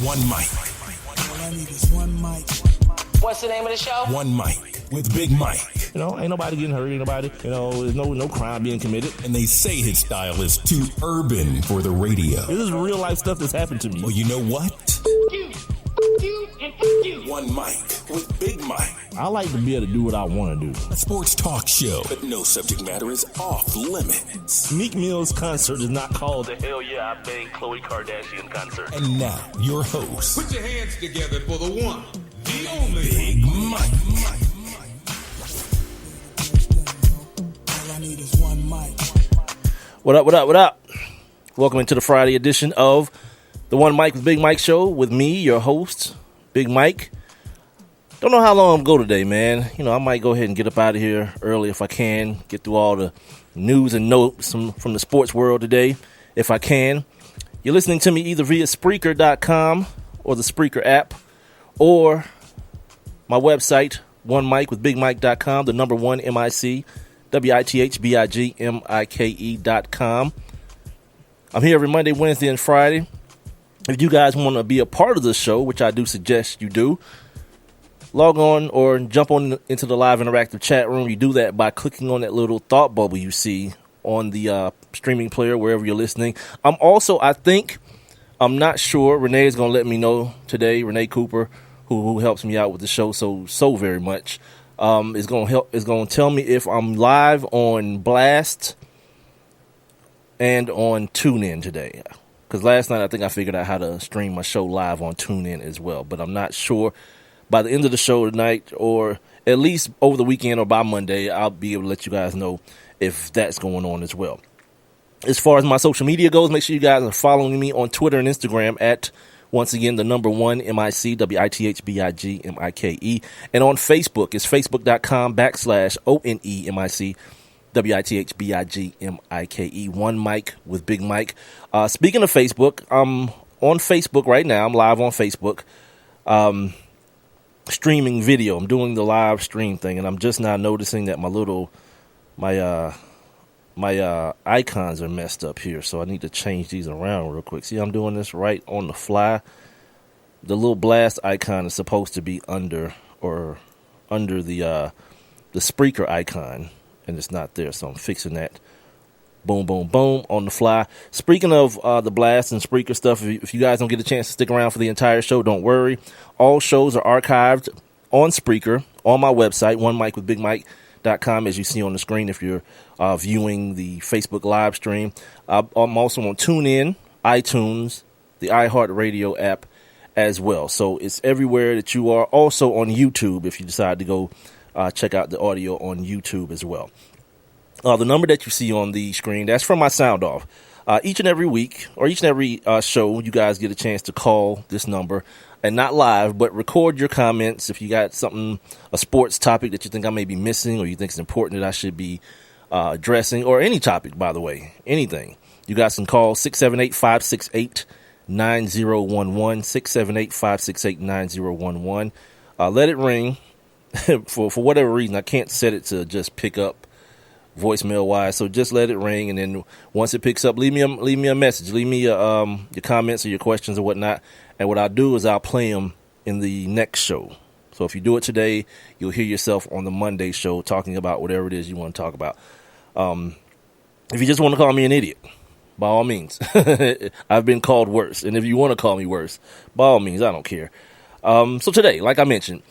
One mic. All I need is one mic. What's the name of the show? One mic with Big Mike. You know, ain't nobody getting hurt, ain't nobody, there's no crime being committed. And they say his style is too urban for the radio. This is real life stuff that's happened to me. Well, you know what? You, and you. One mic with Big Mike. I like to be able to do what I want to do. A sports talk show, but no subject matter is off limits. Meek Mill's concert is not called the Hell Yeah I Bang Khloe Kardashian concert. And now, your host, Put your hands together for the one, the only Big Mike. All I need is one mic. What up? Welcome into the Friday edition of the One Mic with Big Mike show with me, your host, Big Mike. Don't know how long I'm going to go today, man. You know, I might go ahead and get up out of here early if I can. Get through all the news and notes from the sports world today, if I can. You're listening to me either via Spreaker.com or the Spreaker app, or my website, onemicwithbigmike.com, the number one MIC, WITHBIGMIKE.com. I'm here every Monday, Wednesday, and Friday. If you guys want to be a part of the show, which I do suggest you do, log on or jump on into the live interactive chat room. You do that by clicking on that little thought bubble you see on the streaming player, wherever you're listening. I'm not sure, Renee is going to let me know today, Renee Cooper, who helps me out with the show so very much, is going to tell me if I'm live on Blast and on TuneIn today. Because last night I think I figured out how to stream my show live on TuneIn as well, but I'm not sure. By the end of the show tonight, or at least over the weekend or by Monday, I'll be able to let you guys know if that's going on as well. As far as my social media goes, make sure you guys are following me on Twitter and Instagram at, once again, the number one MIC, WITHBIGMIKE. And on Facebook, it's facebook.com/ONEMIC, WITHBIGMIKE. One Mic with Big Mike. Speaking of Facebook, I'm on Facebook right now. I'm live on Facebook. Streaming video. I'm doing the live stream thing, and I'm just now noticing that my icons are messed up here, so I need to change these around real quick. See, I'm doing this right on the fly. The little blast icon is supposed to be under the Spreaker icon, and it's not there, so I'm fixing that. Boom, boom, boom, on the fly. Speaking of the Blast and Spreaker stuff, if you guys don't get a chance to stick around for the entire show, don't worry. All shows are archived on Spreaker, on my website, onemicwithbigmike.com, as you see on the screen if you're viewing the Facebook live stream. I'm also on TuneIn, iTunes, the iHeartRadio app as well. So it's everywhere that you are. Also on YouTube if you decide to go check out the audio on YouTube as well. The number that you see on the screen, that's from my sound off. Each and every week, or each and every show, you guys get a chance to call this number, and not live, but record your comments. If you got something, a sports topic that you think I may be missing, or you think it's important that I should be addressing, or any topic, by the way, anything, you guys can call 678-568-9011, 678-568-9011. Let it ring. For whatever reason, I can't set it to just pick up voicemail wise, so just let it ring, and then once it picks up, leave me a message, leave me your comments or your questions or whatnot, and what I'll do is I'll play them in the next show. So if you do it today, you'll hear yourself on the Monday show talking about whatever it is you want to talk about. If you just want to call me an idiot, by all means. I've been called worse, and if you want to call me worse, by all means, I don't care. So today, like I mentioned,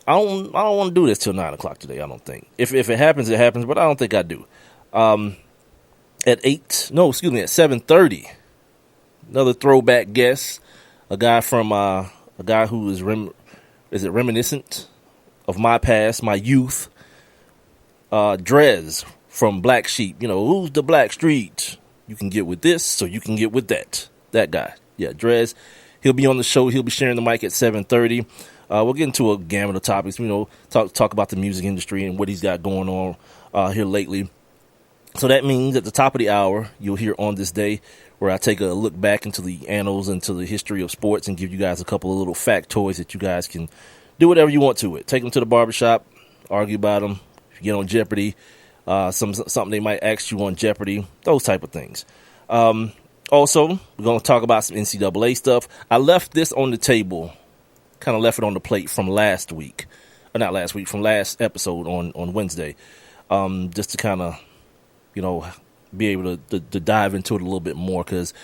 I don't want to do this till 9 o'clock today, I don't think. If it happens, it happens, but I don't think I do. At 7:30, another throwback guest, a guy who is reminiscent of my past, my youth, Dres from Black Sheep. You know, who's the Black Street? You can get with this, so you can get with that. That guy. Yeah, Dres. He'll be on the show. He'll be sharing the mic at 7:30. We'll get into a gamut of topics, talk about the music industry and what he's got going on here lately. So that means at the top of the hour, you'll hear On This Day, where I take a look back into the annals, into the history of sports, and give you guys a couple of little factoids that you guys can do whatever you want to it. Take them to the barbershop, argue about them, get on Jeopardy, something they might ask you on Jeopardy, those type of things. Also, we're going to talk about some NCAA stuff. I left this on the table, kind of left it on the plate from last week. Or not last week, from last episode on Wednesday. Just to kind of, be able to dive into it a little bit more, because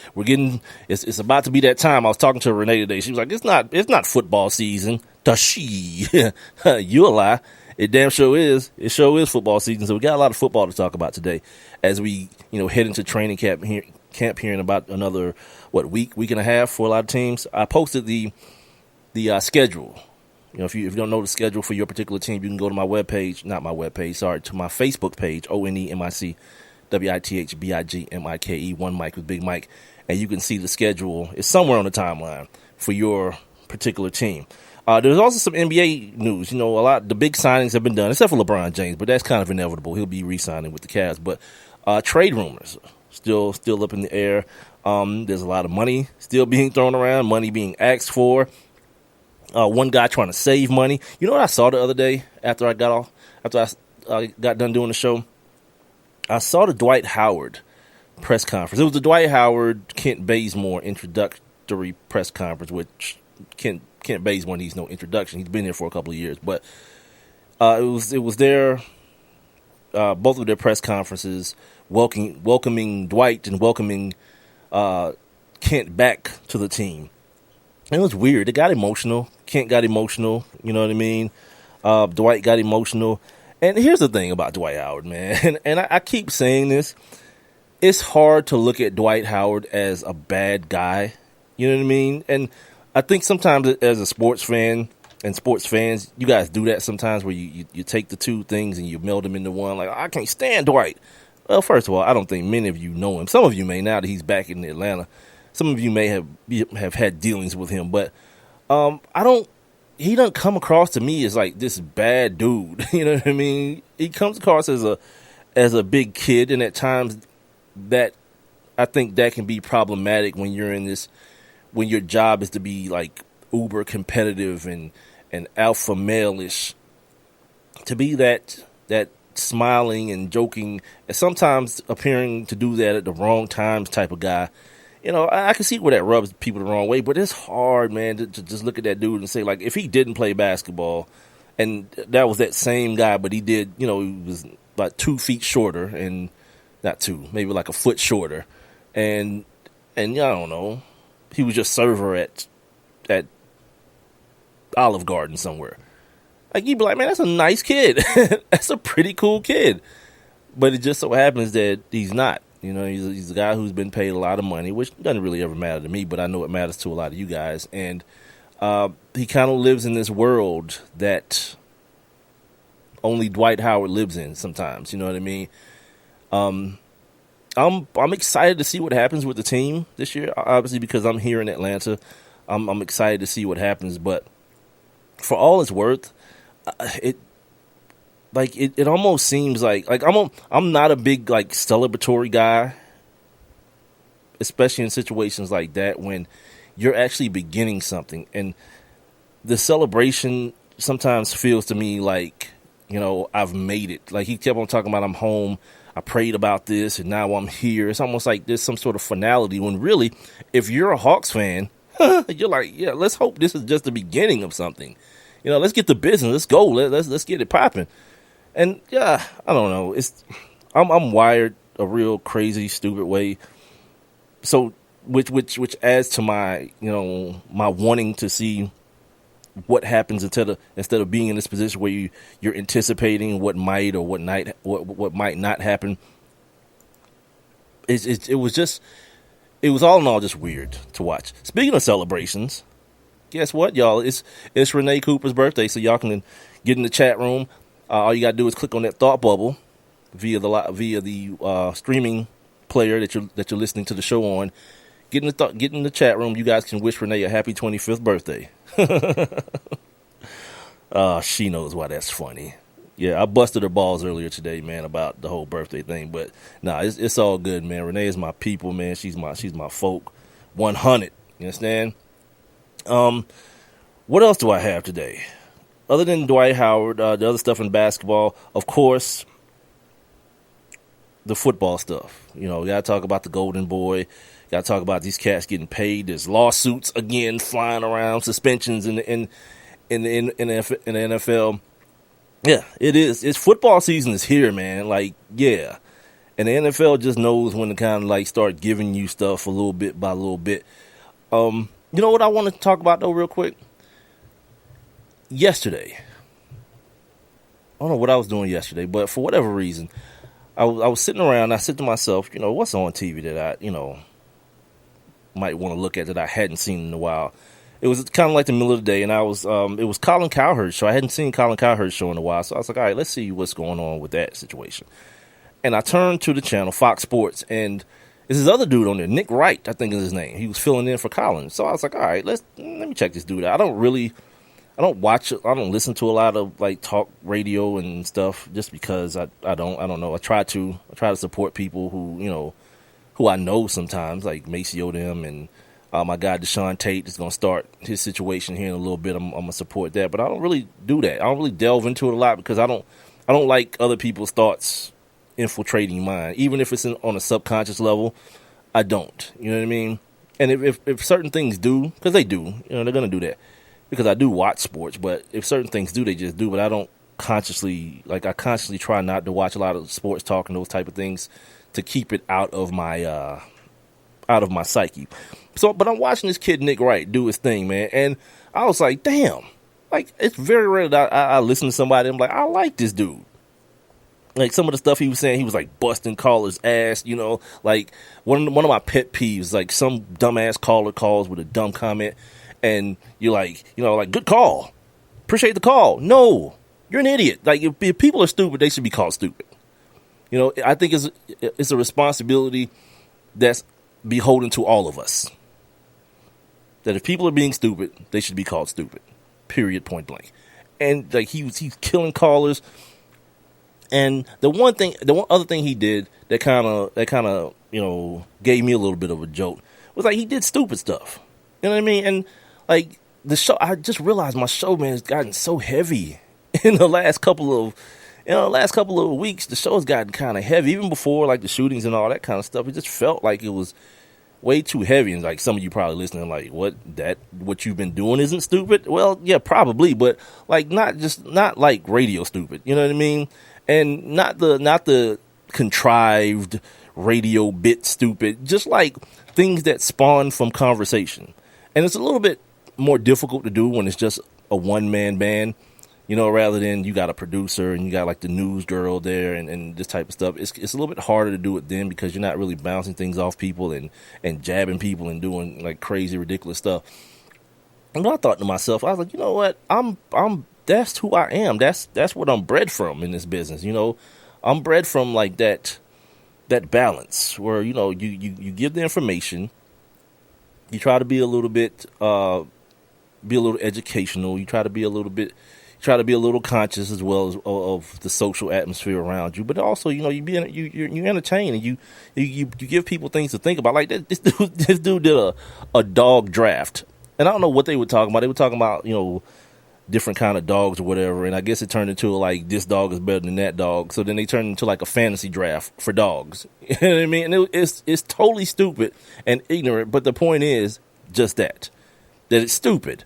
it's about to be that time. I was talking to Renee today. She was like, it's not football season. You a lie. It damn sure is. It sure is football season. So we got a lot of football to talk about today as we, head into training camp here in about another, week and a half for a lot of teams. I posted the schedule. If you don't know the schedule for your particular team, you can go to my webpage, to my Facebook page, ONEMICWITHBIGMIKE, One Mike with Big Mike, and you can see the schedule. It's somewhere on the timeline for your particular team. There's also some NBA news. The big signings have been done, except for LeBron James, but that's kind of inevitable. He'll be re-signing with the Cavs. But trade rumors still up in the air. There's a lot of money still being thrown around, money being asked for. One guy trying to save money. You know what I saw the other day after I got done doing the show? I saw the Dwight Howard press conference. It was the Dwight Howard, Kent Bazemore introductory press conference, which Kent Bazemore needs no introduction. He's been here for a couple of years. But it was their both of their press conferences welcoming Dwight and welcoming Kent back to the team. And it was weird. It got emotional. Kent got emotional. You know what I mean? Dwight got emotional. And here's the thing about Dwight Howard, man. And I keep saying this. It's hard to look at Dwight Howard as a bad guy. You know what I mean? And I think sometimes as a sports fan and sports fans, you guys do that sometimes where you take the two things and you meld them into one. Like, I can't stand Dwight. Well, first of all, I don't think many of you know him. Some of you may now that he's back in Atlanta. Some of you may have had dealings with him, but he doesn't come across to me as like this bad dude. You know what I mean? He comes across as a big kid, and at times that I think that can be problematic when you're when your job is to be like uber competitive and alpha male-ish. To be that smiling and joking, and sometimes appearing to do that at the wrong times type of guy. I can see where that rubs people the wrong way, but it's hard, man, to just look at that dude and say, like, if he didn't play basketball, and that was that same guy, but he did, he was like 2 feet shorter, and not 2, maybe like a foot shorter, and I don't know, he was just server at Olive Garden somewhere. Like, you'd be like, man, that's a nice kid. That's a pretty cool kid. But it just so happens that he's not. He's a guy who's been paid a lot of money, which doesn't really ever matter to me, but I know it matters to a lot of you guys. And he kind of lives in this world that only Dwight Howard lives in sometimes. You know what I mean? I'm excited to see what happens with the team this year, obviously, because I'm here in Atlanta. I'm excited to see what happens, but for all it's worth, it almost seems like I'm not a big like celebratory guy, especially in situations like that when you're actually beginning something, and the celebration sometimes feels to me like, I've made it. Like he kept on talking about, I'm home, I prayed about this, and now I'm here. It's almost like there's some sort of finality when really, if you're a Hawks fan, you're like, yeah, let's hope this is just the beginning of something. Let's get the business. Let's go. Let's get it popping. And yeah, I don't know. I'm wired a real crazy, stupid way. So which adds to my my wanting to see what happens instead of being in this position where you're anticipating what might or what might not happen. It was all in all just weird to watch. Speaking of celebrations, guess what, y'all? It's Renee Cooper's birthday, so y'all can get in the chat room. All you gotta do is click on that thought bubble via the streaming player that you're listening to the show on. Get in the chat room. You guys can wish Renee a happy 25th birthday. She knows why that's funny. Yeah, I busted her balls earlier today, man, about the whole birthday thing. But nah, it's all good, man. Renee is my people, man. She's my folk. 100. You understand? What else do I have today? Other than Dwight Howard, the other stuff in basketball, of course, the football stuff. You know, we got to talk about the Golden Boy. Got to talk about these cats getting paid. There's lawsuits again flying around, suspensions in the NFL. Yeah, it is. It's football season is here, man. Like, yeah. And the NFL just knows when to kind of like start giving you stuff a little bit by little bit. You know what I want to talk about though, real quick? Yesterday, I don't know what I was doing yesterday, but for whatever reason, I was sitting around. I said to myself, you know, what's on TV that I, you know, might want to look at that I hadn't seen in a while. It was kind of like the middle of the day, and it was Colin Cowherd's show. I hadn't seen Colin Cowherd's show in a while, so I was like, all right, let's see what's going on with that situation. And I turned to the channel, Fox Sports, and there's this other dude on there, Nick Wright, I think is his name. He was filling in for Colin. So I was like, all right, let me check this dude out. I don't listen to a lot of like talk radio and stuff just because I don't know. I try to support people who I know sometimes, like Maceo them, and my guy Deshaun Tate is going to start his situation here in a little bit. I'm going to support that, but I don't really do that. I don't really delve into it a lot because I don't like other people's thoughts infiltrating mine, even if it's on a subconscious level. I don't, you know what I mean? And if certain things do, because they do, you know, they're going to do that, because I do watch sports, but if certain things do, they just do, but I don't consciously try not to watch a lot of sports talk and those type of things to keep it out of my psyche. So, but I'm watching this kid Nick Wright do his thing, man, and I was like, damn, like it's very rare that I listen to somebody and I'm like, I like this dude. Like some of the stuff he was saying, he was like busting callers' ass, you know, like one of my pet peeves, like some dumbass caller calls with a dumb comment, and you're like, you know, like good call, appreciate the call. No, you're an idiot. Like if people are stupid, they should be called stupid. You know, I think it's a responsibility that's beholden to all of us. That if people are being stupid, they should be called stupid. Period. Point blank. And like he's killing callers. And the one other thing he did that kind of you know gave me a little bit of a joke was like he did stupid stuff. You know what I mean? And like the show, I just realized my show, man, has gotten so heavy in the last couple of weeks. The show's gotten kind of heavy, even before like the shootings and all that kind of stuff. It just felt like it was way too heavy. And like some of you probably listening, like what you've been doing isn't stupid. Well, yeah, probably, but like not like radio stupid. You know what I mean? And not the contrived radio bit stupid, just like things that spawn from conversation. And it's a little bit more difficult to do when it's just a one-man band, you know, rather than you got a producer and you got like the news girl there and this type of stuff. It's a little bit harder to do it then because you're not really bouncing things off people and jabbing people and doing like crazy, ridiculous stuff. And I thought to myself, I was like, you know what? That's who I am. That's what I'm bred from in this business. You know, I'm bred from like that balance where, you know, you give the information, you try to be a little bit, educational. You try to be a little conscious as well as of the social atmosphere around you. But also, you know, you entertain and you give people things to think about. Like this dude did a dog draft, and I don't know what they were talking about. They were talking about, you know, different kind of dogs or whatever, and I guess it turned into like this dog is better than that dog. So then they turned into like a fantasy draft for dogs. You know what I mean? And it's totally stupid and ignorant. But the point is just that it's stupid.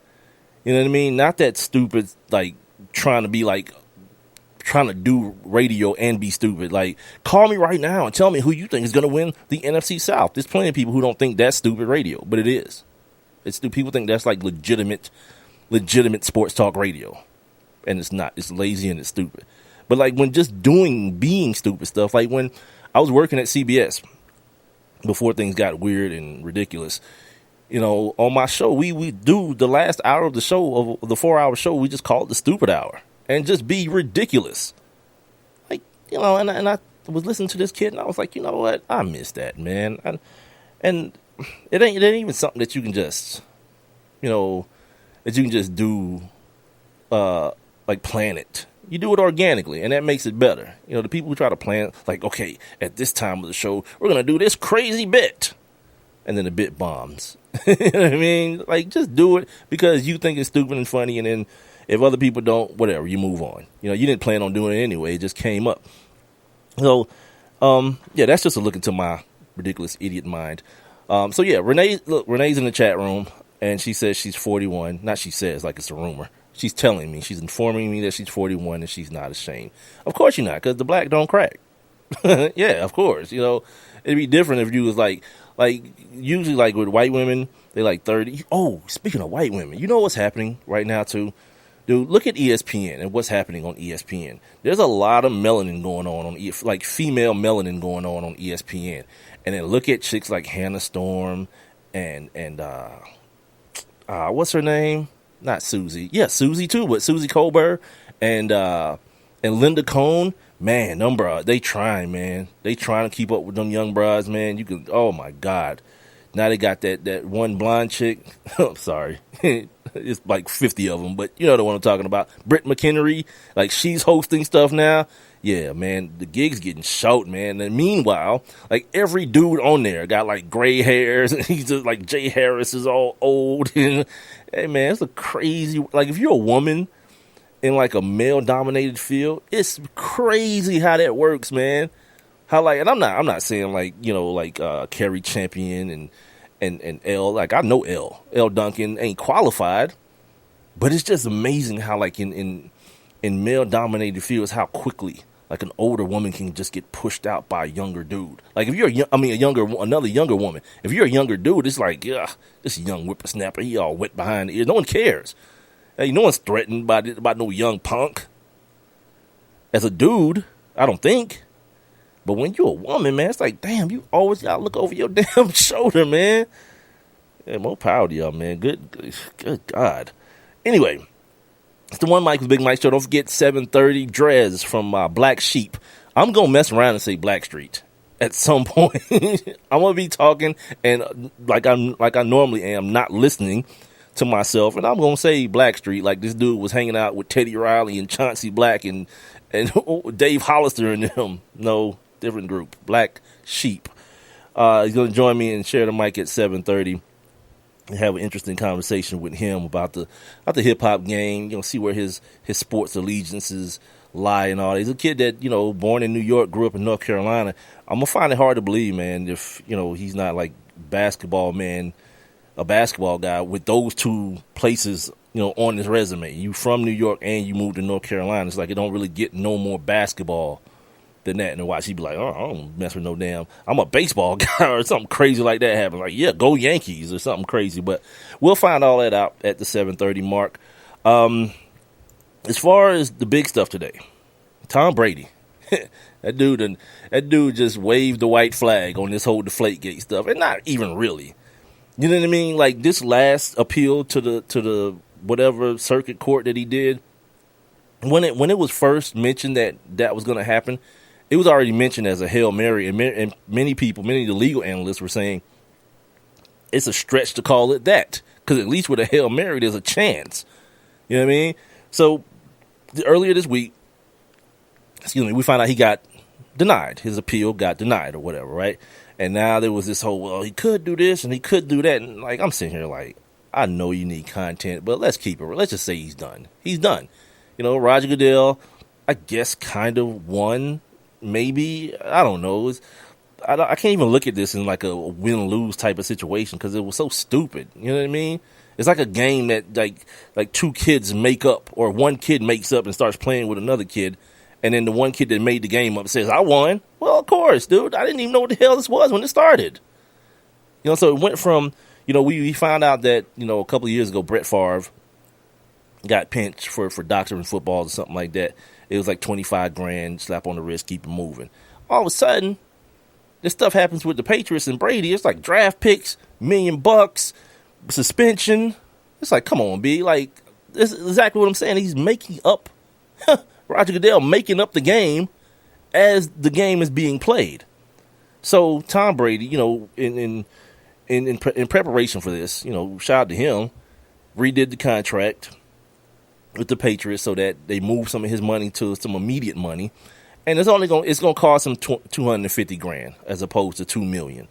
You know what I mean? Not that stupid like trying to do radio and be stupid. Like call me right now and tell me who you think is going to win the NFC South. There's plenty of people who don't think that's stupid radio, but it is. It's stupid. People think that's like legitimate sports talk radio, and it's not. It's lazy and it's stupid. But like when just being stupid stuff, like when I was working at CBS before things got weird and ridiculous, you know, on my show we do the last hour of the show, of the 4-hour show, we just call it the stupid hour and just be ridiculous. Like, you know, and I was listening to this kid and I was like, you know what, I miss that, man. And it ain't even something that you can just, you know, that you can just do, like plan it. You do it organically, and that makes it better. You know, the people who try to plan, like, okay, at this time of the show, we're going to do this crazy bit. And then the bit bombs. You know what I mean? Like, just do it because you think it's stupid and funny, and then if other people don't, whatever, you move on. You know, you didn't plan on doing it anyway. It just came up. So Yeah, that's just a look into my ridiculous idiot mind. So yeah, Renee's in the chat room, and she says she's 41. Not she says, like it's a rumor. She's telling me, she's informing me that she's 41 and she's not ashamed. Of course you're not, because the black don't crack. Yeah, of course. It'd be different if you was like usually like with white women, they like 30. Oh, speaking of white women, you know what's happening right now too? Dude, look at ESPN and what's happening on ESPN. There's a lot of melanin going on like female melanin going on ESPN. And then look at chicks like Hannah Storm and what's her name? Not Susie. Yeah, Susie too, but Susie Colbert and Linda Cohn. Man, them bras, they trying, man. They trying to keep up with them young bras, man. You can, oh my God. Now they got that one blonde chick. I'm sorry. It's like 50 of them, but you know the one I'm talking about. Britt McHenry, like she's hosting stuff now. Yeah, man, the gig's getting short, man. And meanwhile, like every dude on there got like gray hairs, and he's just like Jay Harris is all old. And hey, man, it's a crazy. Like if you're a woman in like a male-dominated field, it's crazy how that works, man. How like, and I'm not saying like Carrie Champion and L. Like I know L. Duncan ain't qualified, but it's just amazing how like in male-dominated fields how quickly like an older woman can just get pushed out by a younger dude. Like if you're another younger woman. If you're a younger dude, it's like this young whippersnapper, he all wet behind the ears. No one cares. Hey, no one's threatened by no young punk. As a dude, I don't think. But when you're a woman, man, it's like, damn, you always gotta look over your damn shoulder, man. Yeah, more power to y'all, man. Good God. Anyway, it's the One Mike with Big Mike show. Don't forget 7:30 Dres from Black Sheep. I'm gonna mess around and say Blackstreet at some point. I'm gonna be talking and like I normally am, not listening to myself, and I'm gonna say Blackstreet like this dude was hanging out with Teddy Riley and Chauncey Black and Dave Hollister and them. No, different group. Black Sheep. He's gonna join me and share the mic at 7:30 and have an interesting conversation with him about the hip hop game. See where his sports allegiances lie and all. He's a kid that born in New York, grew up in North Carolina. I'm gonna find it hard to believe, man, if he's not like a basketball guy with those two places, on his resume. You from New York and you moved to North Carolina. It's like it don't really get no more basketball than that. And watch, he'd be like, oh, I don't mess with no damn, I'm a baseball guy or something crazy like that happen. Like, yeah, go Yankees or something crazy. But we'll find all that out at the 7:30 mark. As far as the big stuff today, Tom Brady. That dude just waved the white flag on this whole Deflategate stuff. And not even really. You know what I mean? Like this last appeal to the whatever circuit court that he did, when it was first mentioned that was going to happen, it was already mentioned as a Hail Mary, and many of the legal analysts were saying it's a stretch to call it that, because at least with a Hail Mary there's a chance. You know what I mean? So earlier this week, we found out he got denied. His appeal got denied or whatever, right? And now there was this whole, well, he could do this and he could do that. And like, I'm sitting here like, I know you need content, but let's keep it. Let's just say he's done. He's done. Roger Goodell, I guess, kind of won, maybe. I don't know. I can't even look at this in like a win-lose type of situation because it was so stupid. You know what I mean? It's like a game that like two kids make up, or one kid makes up and starts playing with another kid. And then the one kid that made the game up says, I won. Well, of course, dude. I didn't even know what the hell this was when it started. So it went from, we found out that, a couple of years ago, Brett Favre got pinched for doctoring footballs or something like that. It was like 25 grand, slap on the wrist, keep it moving. All of a sudden, this stuff happens with the Patriots and Brady. It's like draft picks, $1 million, suspension. It's like, come on, B. Like, this is exactly what I'm saying. He's making up Roger Goodell making up the game as the game is being played. So Tom Brady, in preparation for this, shout out to him, redid the contract with the Patriots so that they move some of his money to some immediate money, and it's gonna cost him $250 grand as opposed to $2 million.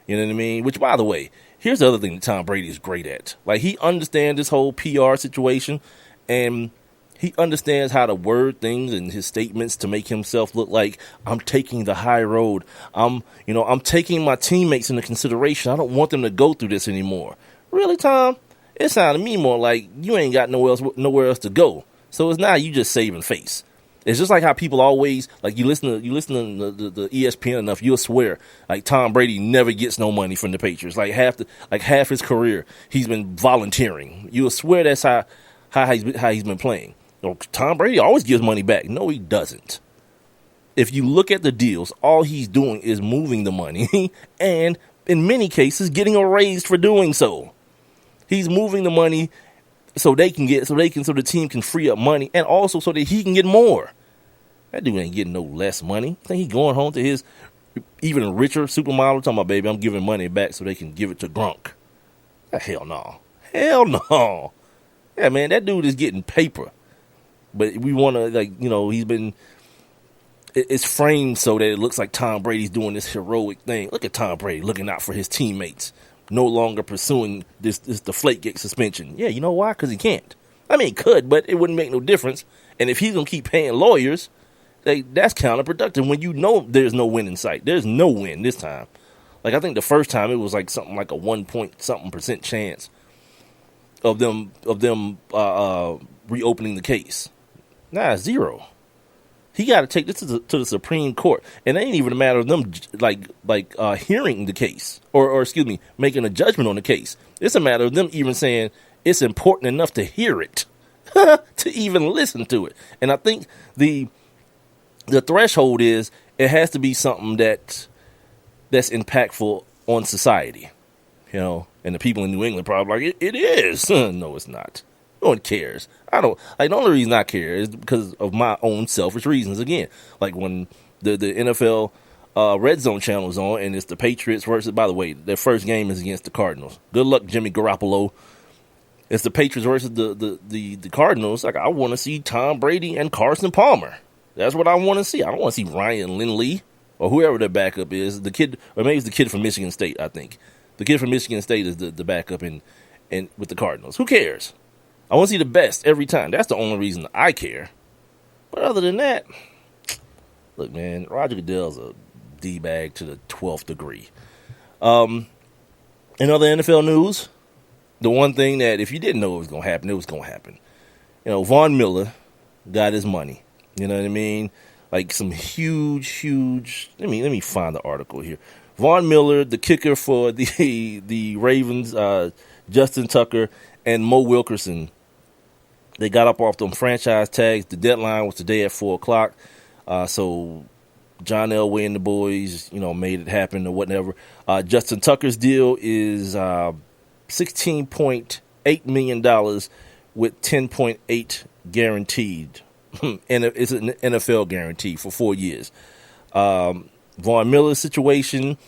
You know what I mean? Which, by the way, here's the other thing that Tom Brady is great at. Like, he understands this whole PR situation, and He understands how to word things in his statements to make himself look like I'm taking the high road. I'm taking my teammates into consideration. I don't want them to go through this anymore. Really, Tom? It sounded to me more like you ain't got nowhere else to go. So it's not you just saving face. It's just like how people always, like, you listen to the ESPN enough, you'll swear like Tom Brady never gets no money from the Patriots. Like half his career he's been volunteering. You'll swear that's how he's been playing. Tom Brady always gives money back. No, he doesn't. If you look at the deals, all he's doing is moving the money and in many cases getting a raise for doing so. He's moving the money so the team can free up money and also so that he can get more. That dude ain't getting no less money. I think he's going home to his even richer supermodel talking about, baby, I'm giving money back so they can give it to Gronk. Hell no. Hell no. Yeah, man, that dude is getting paper. But we want to, it's framed so that it looks like Tom Brady's doing this heroic thing. Look at Tom Brady looking out for his teammates, no longer pursuing this Deflategate suspension. Yeah, you know why? Because he can't. I mean, he could, but it wouldn't make no difference. And if he's going to keep paying lawyers, that's counterproductive when you know there's no win in sight. There's no win this time. Like, I think the first time it was like something like a 1% chance of them reopening the case. Nah, zero. He got to take this to the Supreme Court, and it ain't even a matter of them hearing the case or excuse me, making a judgment on the case. It's a matter of them even saying it's important enough to hear it, to even listen to it. And I think the threshold is it has to be something that's impactful on society, and the people in New England probably like it is. No, it's not. No one cares. I don't like. The only reason I care is because of my own selfish reasons. Again, like when the NFL Red Zone channel is on, and it's the Patriots versus. By the way, their first game is against the Cardinals. Good luck, Jimmy Garoppolo. It's the Patriots versus the Cardinals. Like, I want to see Tom Brady and Carson Palmer. That's what I want to see. I don't want to see Ryan Lindley or whoever their backup is. The kid, or maybe it's the kid from Michigan State. I think the kid from Michigan State is the backup in with the Cardinals. Who cares? I want to see the best every time. That's the only reason I care. But other than that, look, man, Roger Goodell's a D-bag to the 12th degree. In other NFL news, the one thing that if you didn't know it was going to happen, it was going to happen. Von Miller got his money. You know what I mean? Like some huge. Let me find the article here. Von Miller, the kicker for the Ravens, Justin Tucker, and Mo Wilkerson. They got up off them franchise tags. The deadline was today at 4:00. So John Elway and the boys, made it happen or whatever. Justin Tucker's deal is $16.8 million with $10.8 guaranteed. And it's an NFL guarantee for 4 years. Von Miller's situation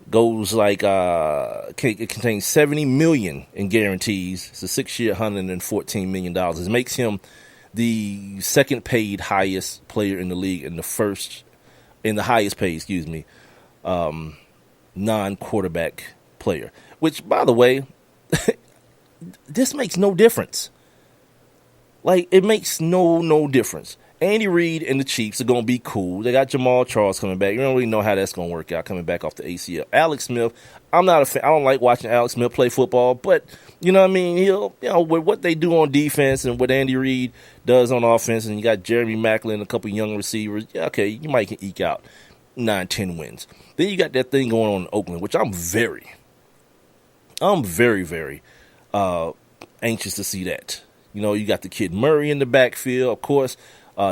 goes like it contains $70 million in guarantees. It's a 6-year, $114 million. It makes him the second paid highest player in the league and the highest paid, non-quarterback player. Which, by the way, this makes no difference. Like, it makes no difference. Andy Reid and the Chiefs are going to be cool. They got Jamal Charles coming back. You don't really know how that's going to work out coming back off the ACL. Alex Smith, I'm not a fan. I don't like watching Alex Smith play football, but you know what I mean? He'll, with what they do on defense and what Andy Reid does on offense, and you got Jeremy Maclin and a couple young receivers, okay, you might can eke out 9-10 wins. Then you got that thing going on in Oakland, which I'm very anxious to see that. You got the kid Murray in the backfield, of course.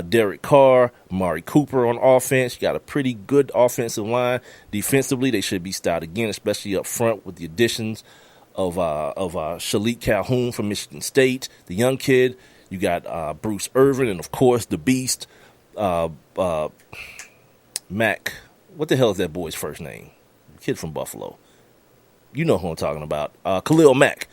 Derek Carr, Amari Cooper on offense. You got a pretty good offensive line. Defensively, they should be stout again, especially up front with the additions of Shalik Calhoun from Michigan State, the young kid. You got Bruce Irvin, and of course the beast, Mac. What the hell is that boy's first name? The kid from Buffalo. You know who I'm talking about. Khalil Mack.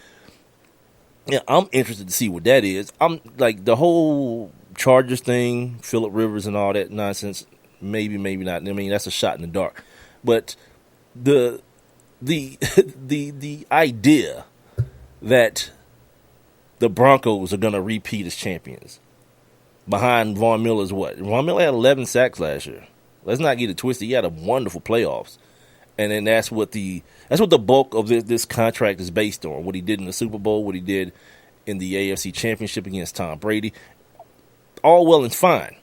Yeah, I'm interested to see what that is. I'm like the whole Chargers thing, Phillip Rivers and all that nonsense. Maybe not. I mean, that's a shot in the dark. But the idea that the Broncos are going to repeat as champions, behind Von Miller's what? Von Miller had 11 sacks last year. Let's not get it twisted. He had a wonderful playoffs. And then that's what the bulk of this contract is based on. What he did in the Super Bowl, what he did in the AFC Championship against Tom Brady. All well and fine.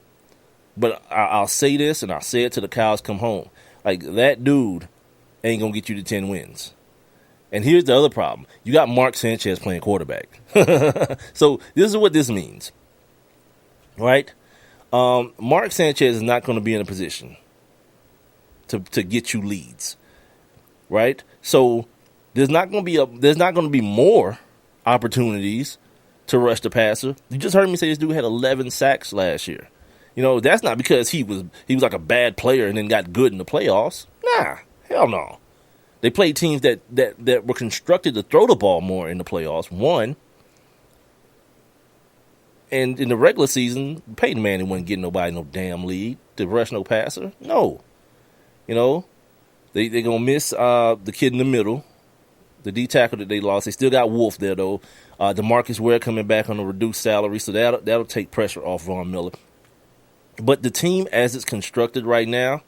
But I'll say this, and I'll say it till the cows come home. Like, that dude ain't going to get you to 10 wins. And here's the other problem. You got Mark Sanchez playing quarterback. So this is what this means. Right? Mark Sanchez is not going to be in a position to get you leads. Right? So there's not going to be more opportunities to rush the passer. You just heard me say this dude had 11 sacks last year. You know, that's not because he was like a bad player and then got good in the playoffs. Nah, hell no. They played teams that were constructed to throw the ball more in the playoffs. One. And in the regular season, Peyton Manning wasn't getting nobody no damn lead to rush no passer. No. You know, they're going to miss the kid in the middle, the D tackle that they lost. They still got Wolf there, though. DeMarcus Ware coming back on a reduced salary, so that'll take pressure off Von Miller. But the team as it's constructed right now,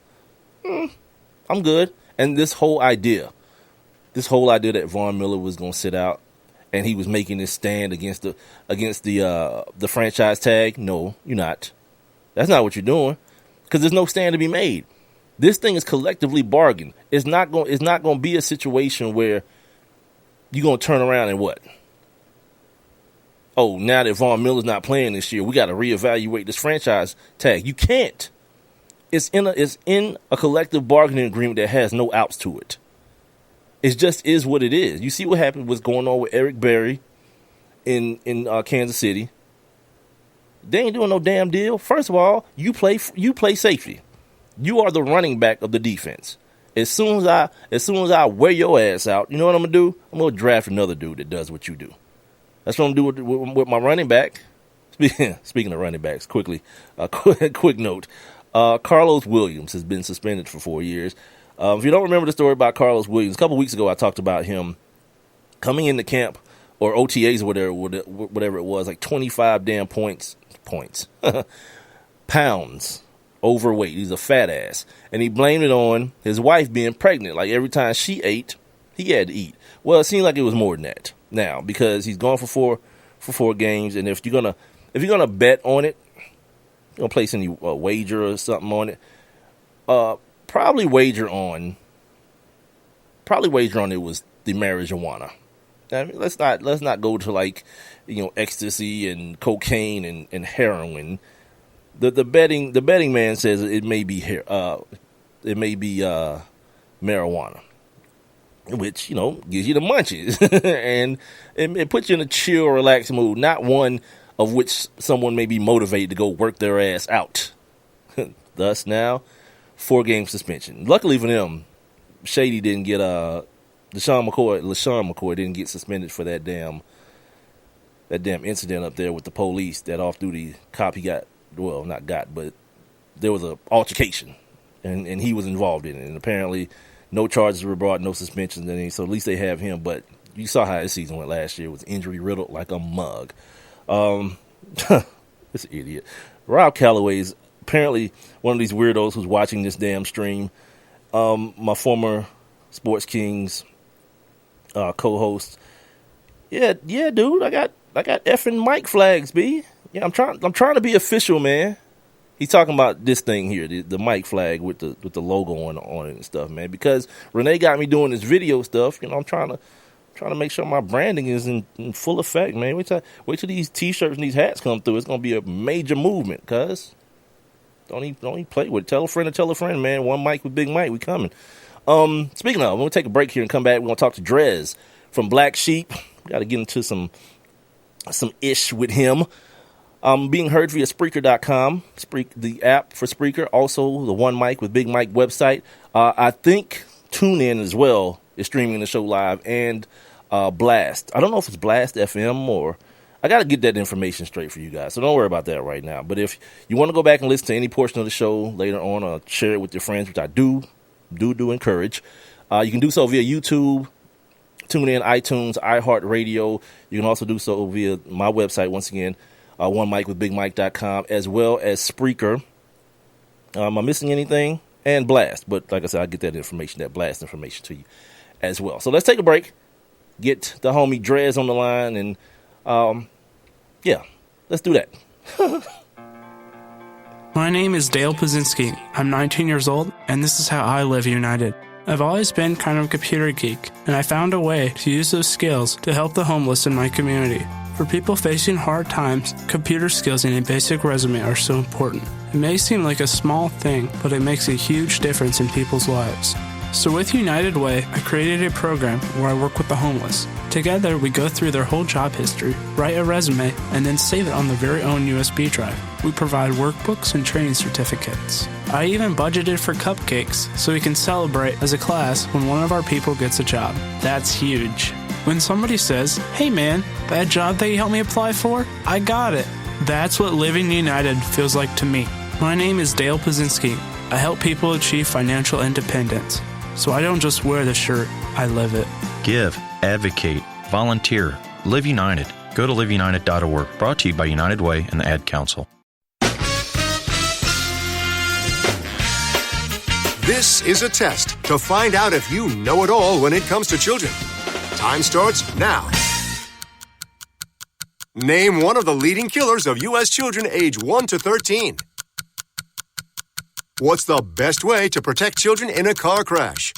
I'm good. And this whole idea that Von Miller was going to sit out and he was making this stand against the franchise tag, no, you're not. That's not what you're doing, because there's no stand to be made. This thing is collectively bargained. It's not going to be a situation where you're going to turn around and what? Oh, now that Von Miller's not playing this year, we got to reevaluate this franchise tag. You can't. It's in a collective bargaining agreement that has no outs to it. It just is what it is. You see what happened, what's going on with Eric Berry in Kansas City. They ain't doing no damn deal. First of all, you play safety. You are the running back of the defense. As soon as I wear your ass out, you know what I'm gonna do? I'm gonna draft another dude that does what you do. That's what I'm gonna do with my running back. Speaking of running backs, quickly, quick note. Carlos Williams has been suspended for 4 years. If you don't remember the story about Carlos Williams, a couple weeks ago I talked about him coming into camp or OTAs or whatever it was, like 25 damn points, pounds overweight. He's a fat ass. And he blamed it on his wife being pregnant. Like every time she ate, he had to eat. Well, it seemed like it was more than that now, because he's gone for four games. And if you're gonna bet on it, you're gonna place any wager or something on it, probably wager on it was the marijuana. I mean, let's not go to like, ecstasy and cocaine and heroin. The betting man says it may be marijuana, which gives you the munchies and it puts you in a chill, relaxed mood, not one of which someone may be motivated to go work their ass out. Thus now, 4-game suspension. Luckily for them, Shady didn't get LaShawn McCoy didn't get suspended for that damn incident up there with the police. That off-duty cop he got, well, not got, but there was a altercation, and he was involved in it. And apparently, no charges were brought, no suspensions, so at least they have him. But you saw how his season went last year. It was injury riddled like a mug. This idiot. Rob Calloway's apparently one of these weirdos who's watching this damn stream. My former Sports Kings co-host. Yeah, dude. I got effing mic flags, B. Yeah, I'm trying to be official, man. He's talking about this thing here, the mic flag with the logo on it and stuff, man. Because Renee got me doing this video stuff. I'm trying to make sure my branding is in full effect, man. Wait till these T-shirts and these hats come through. It's gonna be a major movement, cuz. Don't even play with it. Tell a friend, man. One mic with Big Mike. We coming. Speaking of, I'm gonna take a break here and come back. We're gonna talk to Dres from Black Sheep. Got to get into some ish with him. Being heard via Spreaker.com, the app for Spreaker. Also, the One Mic with Big Mike website. I think TuneIn as well is streaming the show live, and Blast. I don't know if it's Blast FM or... I got to get that information straight for you guys, so don't worry about that right now. But if you want to go back and listen to any portion of the show later on or share it with your friends, which I do encourage, you can do so via YouTube, TuneIn, iTunes, iHeartRadio. You can also do so via my website, once again, OneMicWithBigMike.com, as well as Spreaker. Am I missing anything? And Blast. But like I said, I'll get that information, that Blast information to you as well. So let's take a break. Get the homie Dres on the line. And, yeah, let's do that. My name is Dale Pazinski. I'm 19 years old, and this is how I live united. I've always been kind of a computer geek, and I found a way to use those skills to help the homeless in my community. For people facing hard times, computer skills and a basic resume are so important. It may seem like a small thing, but it makes a huge difference in people's lives. So with United Way, I created a program where I work with the homeless. Together, we go through their whole job history, write a resume, and then save it on their very own USB drive. We provide workbooks and training certificates. I even budgeted for cupcakes so we can celebrate as a class when one of our people gets a job. That's huge. When somebody says, "Hey man, that job that you helped me apply for, I got it." That's what living united feels like to me. My name is Dale Pazinski. I help people achieve financial independence. So I don't just wear the shirt, I live it. Give, advocate, volunteer, live united. Go to liveunited.org. Brought to you by United Way and the Ad Council. This is a test to find out if you know it all when it comes to children. Time starts now. Name one of the leading killers of U.S. children age 1 to 13. What's the best way to protect children in a car crash?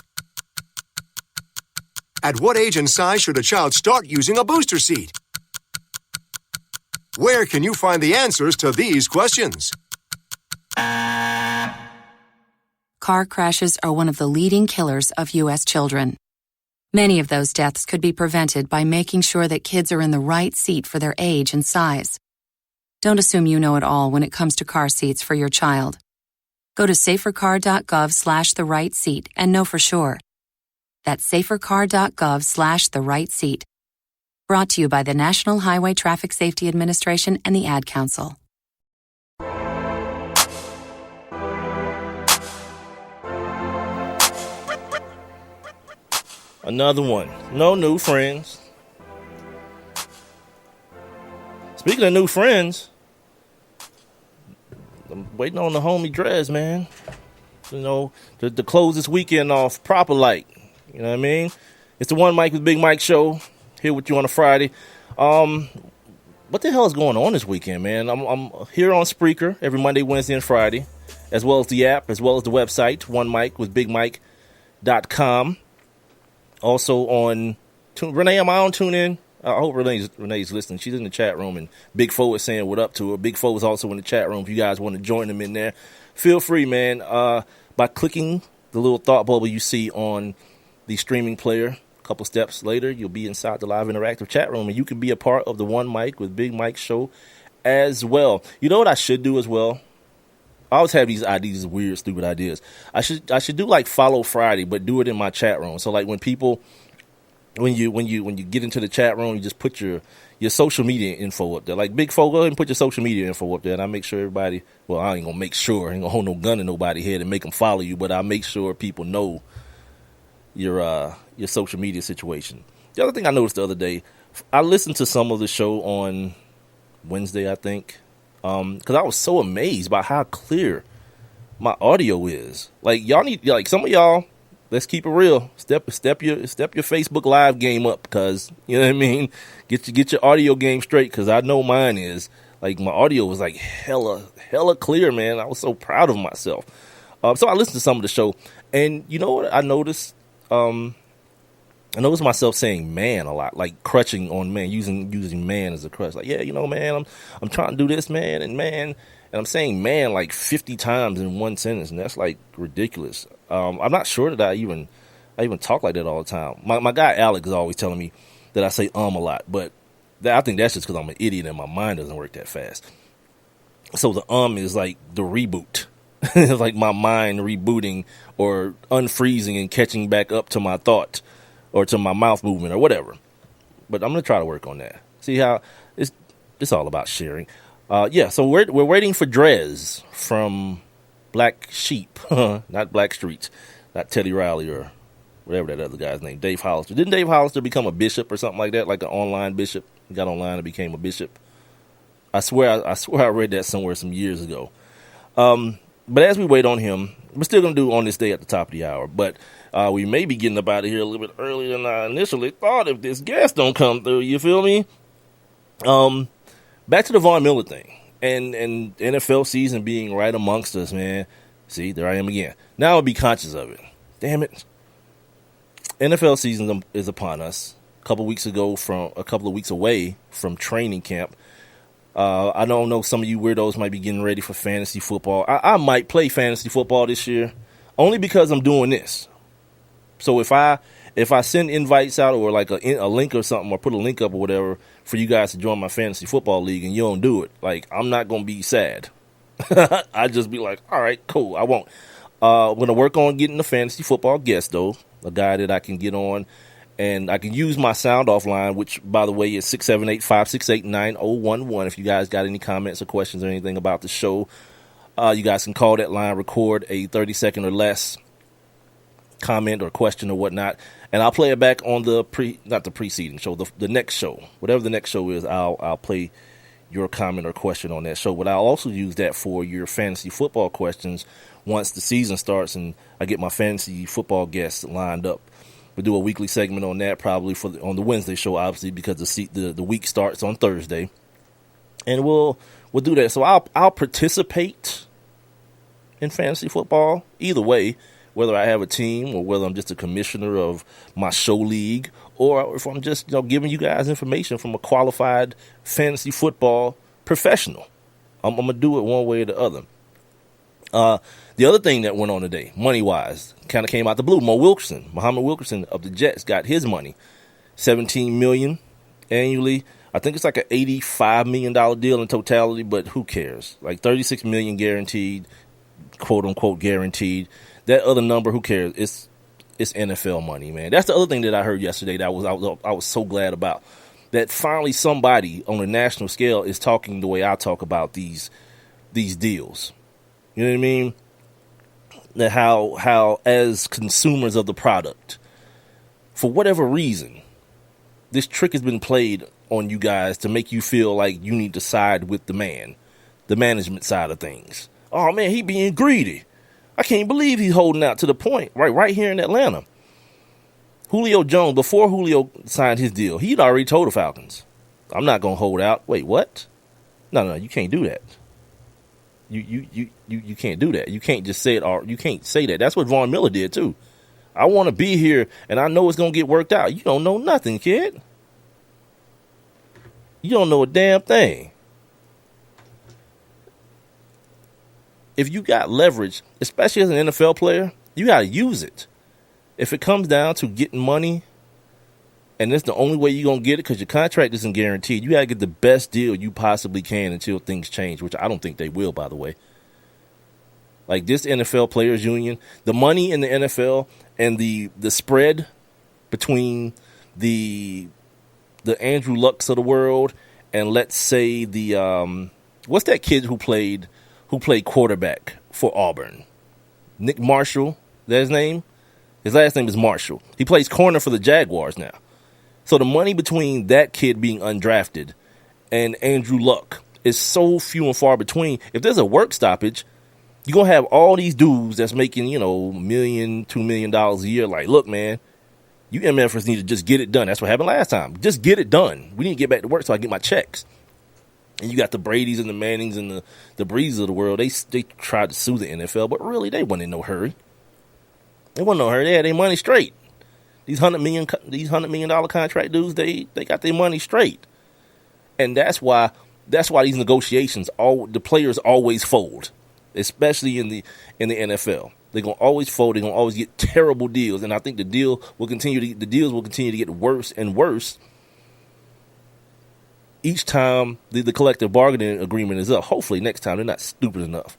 At what age and size should a child start using a booster seat? Where can you find the answers to these questions? Car crashes are one of the leading killers of U.S. children. Many of those deaths could be prevented by making sure that kids are in the right seat for their age and size. Don't assume you know it all when it comes to car seats for your child. Go to safercar.gov/the-right-seat and know for sure. That's safercar.gov/the-right-seat. Brought to you by the National Highway Traffic Safety Administration and the Ad Council. Another one. No new friends. Speaking of new friends, I'm waiting on the homie Dres, man. You know, to close this weekend off proper like. You know what I mean? It's the One Mic with Big Mike show. Here with you on a Friday. What the hell is going on this weekend, man? I'm here on Spreaker every Monday, Wednesday, and Friday, as well as the app, as well as the website, OneMicWithBigMike.com. Also on Renee, am I on TuneIn? I hope Renee's listening. She's in the chat room, and Big Fo is saying what up to her. Big Fo is also in the chat room. If you guys want to join them in there, feel free, man. By clicking the little thought bubble you see on the streaming player. A couple steps later, you'll be inside the live interactive chat room, and you can be a part of the One Mic with Big Mike show as well. You know what I should do as well? I always have these ideas, these weird, stupid ideas. I should do like Follow Friday, but do it in my chat room. So like when people, when you get into the chat room, you just put your social media info up there. Like Big Fo, go ahead and put your social media info up there, and I make sure everybody. Well, I ain't gonna make sure. I ain't gonna hold no gun in nobody's head and make them follow you, but I make sure people know your social media situation. The other thing I noticed the other day, I listened to some of the show on Wednesday, I think. Because I was so amazed by how clear my audio is. Like y'all need, like some of y'all, let's keep it real. Step your Facebook Live game up, because you know what I mean. Get your audio game straight, because I know mine is. Like my audio was like hella clear, man. I was so proud of myself. So I listened to some of the show, and you know what I noticed? I noticed myself saying man a lot, like crutching on man, using man as a crutch. Like, yeah, you know, man, I'm trying to do this, man, and I'm saying man like 50 times in one sentence, and that's like ridiculous. I'm not sure that I even talk like that all the time. My guy Alex is always telling me that I say a lot, but I think that's just because I'm an idiot and my mind doesn't work that fast. So the is like the reboot. It's like my mind rebooting or unfreezing and catching back up to my thought or to my mouth movement or whatever. But I'm going to try to work on that. See how it's all about sharing. So we're waiting for Dres from Black Sheep, not Black Streets, not Teddy Riley or whatever that other guy's name, Dave Hollister. Didn't Dave Hollister become a bishop or something like that, like an online bishop? He got online and became a bishop. I swear I read that somewhere some years ago. But as we wait on him, we're still going to do On This Day at the top of the hour. But we may be getting up out of here a little bit earlier than I initially thought if this guest don't come through. You feel me? Back to the Von Miller thing. And NFL season being right amongst us, man. See, there I am again. Now I'll be conscious of it. Damn it. NFL season is upon us. A couple of weeks away from training camp. I don't know, some of you weirdos might be getting ready for fantasy football. I might play fantasy football this year, only because I'm doing this. So if I send invites out or like a link or something, or put a link up or whatever for you guys to join my fantasy football league and you don't do it, like, I'm not going to be sad. I just be like, all right, cool, I won't. I'm going to work on getting a fantasy football guest, though, a guy that I can get on. And I can use my sound off line, which, by the way, is 678-568-9011. If you guys got any comments or questions or anything about the show, you guys can call that line, record a 30-second or less comment or question or whatnot, and I'll play it back on the preceding show, the next show. Whatever the next show is, I'll play your comment or question on that show. But I'll also use that for your fantasy football questions once the season starts and I get my fantasy football guests lined up. We'll do a weekly segment on that probably on the Wednesday show, obviously, because the week starts on Thursday, and we'll do that. So I'll participate in fantasy football either way, whether I have a team or whether I'm just a commissioner of my show league, or if I'm just giving you guys information from a qualified fantasy football professional. I'm gonna do it one way or the other. The other thing that went on today, money-wise, kind of came out the blue. Muhammad Wilkerson of the Jets got his money, $17 million annually. I think it's like an $85 million deal in totality, but who cares? Like $36 million guaranteed, quote-unquote guaranteed. That other number, who cares? It's NFL money, man. That's the other thing that I heard yesterday that I was so glad about. That finally somebody on a national scale is talking the way I talk about these deals. You know what I mean? That how as consumers of the product, for whatever reason, this trick has been played on you guys to make you feel like you need to side with the management side of things. Oh man, he being greedy. I can't believe he's holding out to the point right here in Atlanta. Julio Jones, before Julio signed his deal, he'd already told the Falcons, I'm not gonna hold out. Wait, what? No, you can't do that. You can't do that. You can't just say it, or you can't say that. That's what Von Miller did too. I want to be here, and I know it's gonna get worked out. You don't know nothing, kid. You don't know a damn thing. If you got leverage, especially as an NFL player, you got to use it. If it comes down to getting money, and that's the only way you're going to get it because your contract isn't guaranteed, you got to get the best deal you possibly can until things change, which I don't think they will, by the way. Like this NFL Players Union, the money in the NFL and the spread between the Andrew Lucks of the world and let's say the what's that kid who played quarterback for Auburn? Nick Marshall, that's his name? His last name is Marshall. He plays corner for the Jaguars now. So the money between that kid being undrafted and Andrew Luck is so few and far between. If there's a work stoppage, you're going to have all these dudes that's making, $1 million, $2 million a year. Like, look, man, you MFers need to just get it done. That's what happened last time. Just get it done. We need to get back to work so I get my checks. And you got the Bradys and the Mannings and the Breezes of the world. They tried to sue the NFL, but really they wasn't in no hurry. They wasn't in no hurry. They had their money straight. These $100 million contract dudes, they got their money straight. And that's why these negotiations, the players always fold, especially in the NFL. They're gonna always fold. They're gonna always get terrible deals, and I think the deals will continue to get worse and worse each time the collective bargaining agreement is up. Hopefully next time they're not stupid enough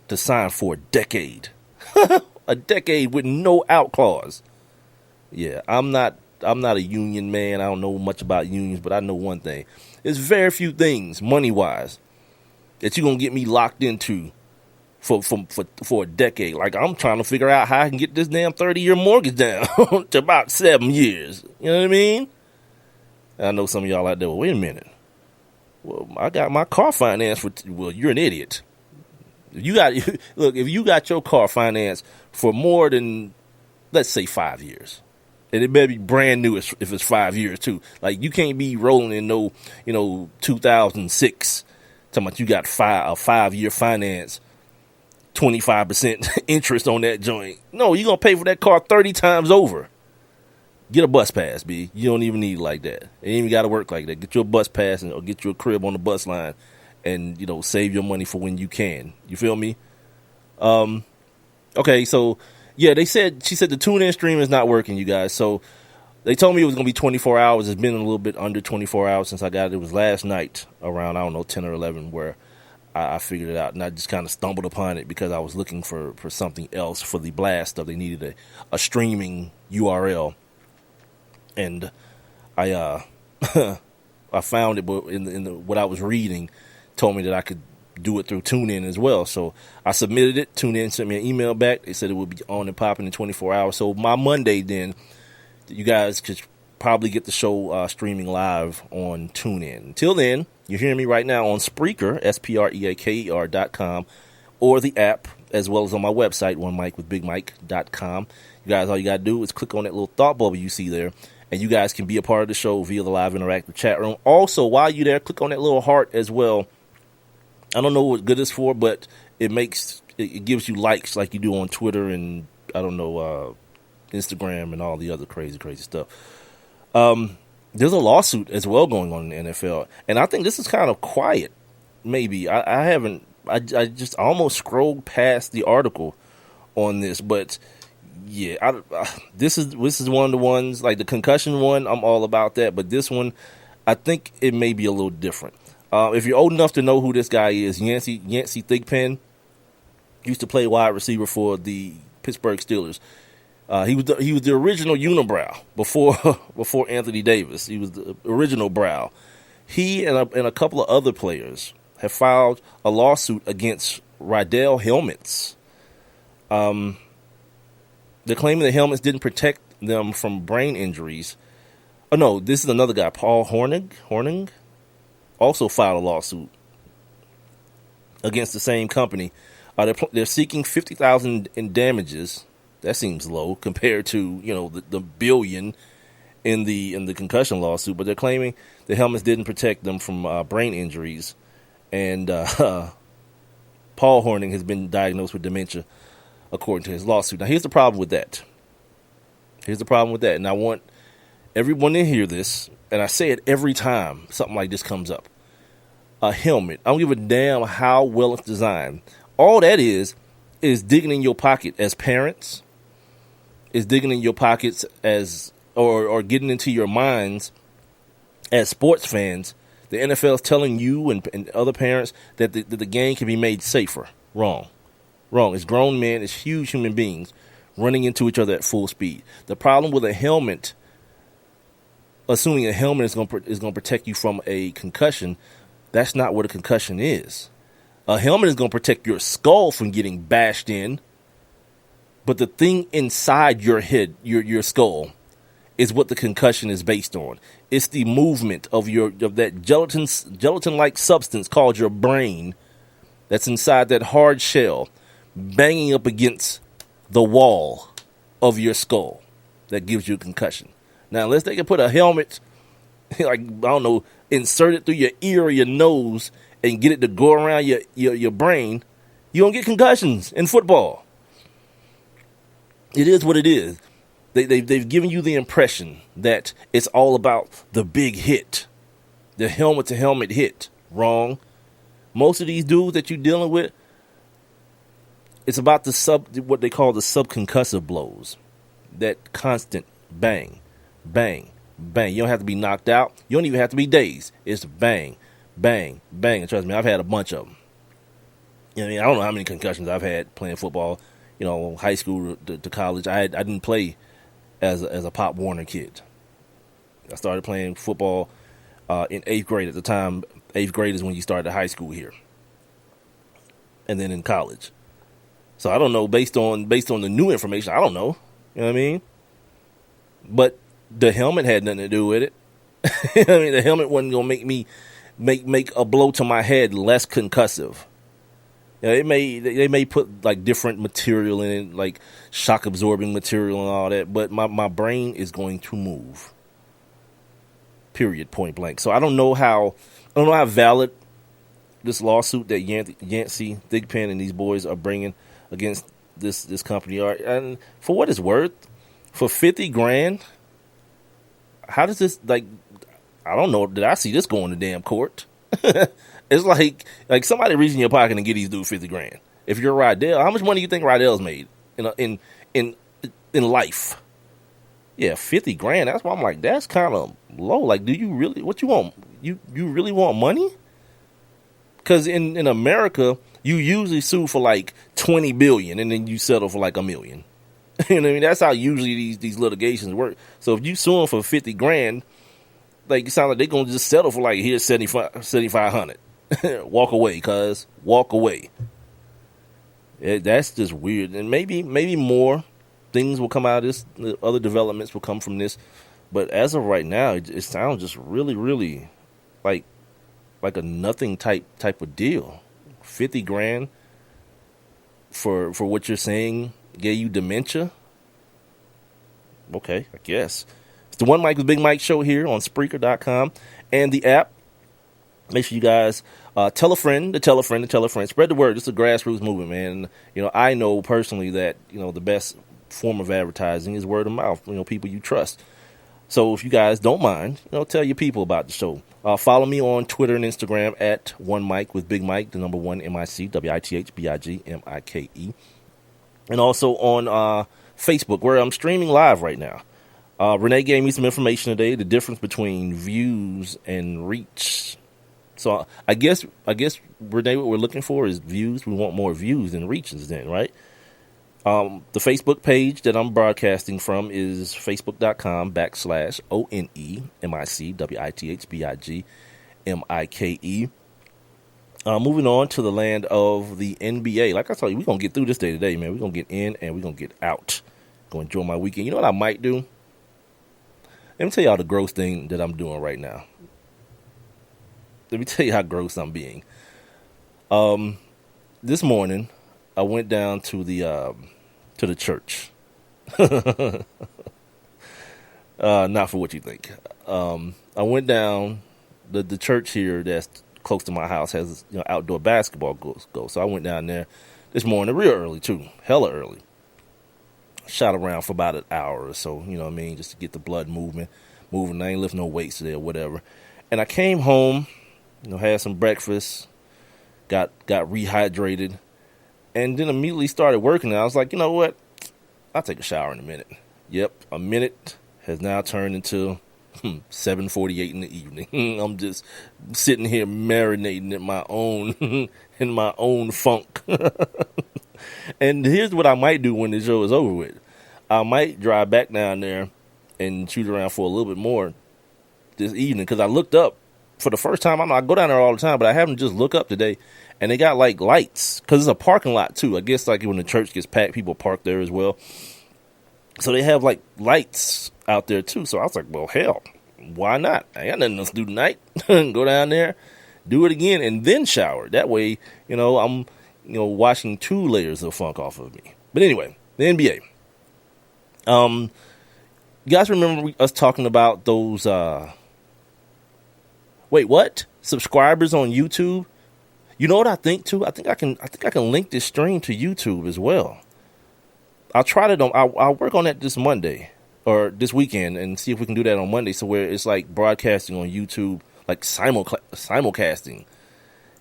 to sign for a decade. A decade with no out clause. Yeah, I'm not a union man. I don't know much about unions, but I know one thing. There's very few things, money-wise, that you're going to get me locked into for a decade. Like, I'm trying to figure out how I can get this damn 30-year mortgage down to about 7 years. You know what I mean? I know some of y'all out there, well, wait a minute. Well, I got my car financed for. Well, you're an idiot. You got look. If you got your car financed for more than, let's say, 5 years, and it better be brand new if it's 5 years too. Like you can't be rolling in 2006. Talking about you got a 5-year finance, 25% interest on that joint. No, you're gonna pay for that car 30 times over. Get a bus pass, B. You don't even need it like that. It ain't even got to work like that. Get you a bus pass or get you a crib on the bus line and, save your money for when you can. You feel me? Okay, so, yeah, she said the tune-in stream is not working, you guys. So they told me it was going to be 24 hours. It's been a little bit under 24 hours since I got it. It was last night around, 10 or 11 where I figured it out. And I just kind of stumbled upon it because I was looking for something else for the blast stuff. They needed a streaming URL. And I I found it, but what I was reading told me that I could do it through TuneIn as well. So I submitted it. TuneIn sent me an email back. They said it would be on and popping in 24 hours. So my Monday, then, you guys could probably get the show streaming live on TuneIn. Until then, you're hearing me right now on Spreaker, SPREAKER.com, or the app, as well as on my website, OneMicWithBigMike.com. You guys, all you got to do is click on that little thought bubble you see there. And you guys can be a part of the show via the live interactive chat room. Also, while you're there, click on that little heart as well. I don't know what good it's for, but it gives you likes like you do on Twitter and, Instagram and all the other crazy stuff. There's a lawsuit as well going on in the NFL. And I think this is kind of quiet, maybe. I just almost scrolled past the article on this, but... yeah, this is one of the ones, like the concussion one, I'm all about that. But this one, I think it may be a little different. If you're old enough to know who this guy is, Yancey Thigpen used to play wide receiver for the Pittsburgh Steelers. He was the original unibrow before Anthony Davis. He was the original brow. He and a couple of other players have filed a lawsuit against Riddell Helmets. They're claiming the helmets didn't protect them from brain injuries. Oh, no, this is another guy, Paul Hornung, also filed a lawsuit against the same company. They're seeking $50,000 in damages. That seems low compared to, the billion in the concussion lawsuit. But they're claiming the helmets didn't protect them from brain injuries. And Paul Hornung has been diagnosed with dementia, according to his lawsuit. Now, here's the problem with that. And I want everyone to hear this, and I say it every time something like this comes up. A helmet. I don't give a damn how well it's designed. All that is digging in your pocket as parents, is digging in your pockets as, or getting into your minds as sports fans. The NFL is telling you and other parents that the game can be made safer. Wrong. It's grown men, it's huge human beings running into each other at full speed. The problem with a helmet, assuming a helmet is going to protect you from a concussion, that's not what a concussion is. A helmet is going to protect your skull from getting bashed in, but the thing inside your head, your skull, is what the concussion is based on. It's the movement of that gelatin-like substance called your brain that's inside that hard shell, banging up against the wall of your skull that gives you a concussion. Now, unless they can put a helmet, insert it through your ear or your nose and get it to go around your brain, you don't get concussions in football. It is what it is. They've given you the impression that it's all about the big hit, the helmet-to-helmet hit. Wrong. Most of these dudes that you're dealing with, it's about what they call the subconcussive blows. That constant bang, bang, bang. You don't have to be knocked out. You don't even have to be dazed. It's bang, bang, bang. And trust me, I've had a bunch of them. I don't know how many concussions I've had playing football. High school to college. I didn't play as a Pop Warner kid. I started playing football in 8th grade. At the time, 8th grade is when you started high school here. And then in college. So I don't know, based on the new information, I don't know. You know what I mean? But the helmet had nothing to do with it. The helmet wasn't going to make me make a blow to my head less concussive. You know, they may put like different material in it, like shock absorbing material and all that, but my brain is going to move. Period, point blank. So I don't know how valid this lawsuit that Yancey, Thigpen, and these boys are bringing against this company are. And for what it's worth, for $50,000, how does this, like, I don't know, did I see this going to damn court? It's like somebody reach in your pocket and get these dudes $50,000. If you're Rydell, how much money do you think Rydell's made in life? Yeah, $50,000. That's why I'm like, that's kind of low. Like, do you really, what you want? You really want money? Because in America, you usually sue for like $20 billion and then you settle for like $1 million. You know what I mean? That's how usually these litigations work. So if you sue them for $50,000, like, it sounds like they're gonna just settle for like, here's $7,500. Walk away, cuz. Walk away. That's just weird. And maybe more things will come out of this. Other developments will come from this. But as of right now, it sounds just really, really like a nothing type of deal. $50,000 for what you're saying gave you dementia. Okay, I guess. It's the One Mike with Big Mike show here on Spreaker.com and the app. Make sure you guys tell a friend to tell a friend to tell a friend. Spread the word. It's a grassroots movement, man. You know, I know personally that, you know, the best form of advertising is word of mouth. You know, people you trust. So if you guys don't mind, you know, tell your people about the show. Follow me on Twitter and Instagram at One Mike with Big Mike, the number 1 MIC, WITHBIGMIKE. And also on Facebook, where I'm streaming live right now. Renee gave me some information today, the difference between views and reach. So I guess Renee, what we're looking for is views. We want more views than reaches then, right? The Facebook page that I'm broadcasting from is facebook.com/ONEMICWITHBIGMIKE. Moving on to the land of the NBA. Like I told you, we're going to get through this day today, man. We're going to get in and we're going to get out. Going to enjoy my weekend. You know what I might do? Let me tell y'all the gross thing that I'm doing right now. Let me tell you how gross I'm being. This morning, I went down to the church. Not for what you think. I went down the church here that's close to my house has, you know, outdoor basketball goals. So I went down there this morning real early too, hella early. Shot around for about an hour or so, you know what I mean, just to get the blood moving. I ain't lifting no weights today or whatever. And I came home, you know, had some breakfast, got rehydrated, and then immediately started working. And I was like, you know what? I'll take a shower in a minute. Yep, a minute has now turned into 7:48 in the evening. I'm just sitting here marinating in my own funk. And here's what I might do when the show is over with. I might drive back down there and shoot around for a little bit more this evening, because I looked up for the first time. I go down there all the time, but I haven't just looked up today. And they got like lights, because it's a parking lot too. I guess like when the church gets packed, people park there as well. So they have like lights out there too. So I was like, well, hell, why not? I got nothing else to do tonight. Go down there, do it again, and then shower. That way, you know, I'm, you know, washing 2 layers of funk off of me. But anyway, the NBA. You guys remember us talking about those, wait, what? Subscribers on YouTube? You know what I think too? I think I can link this stream to YouTube as well. I'll try to, I'll work on that this Monday or this weekend and see if we can do that on Monday. So where it's like broadcasting on YouTube, like simulcasting.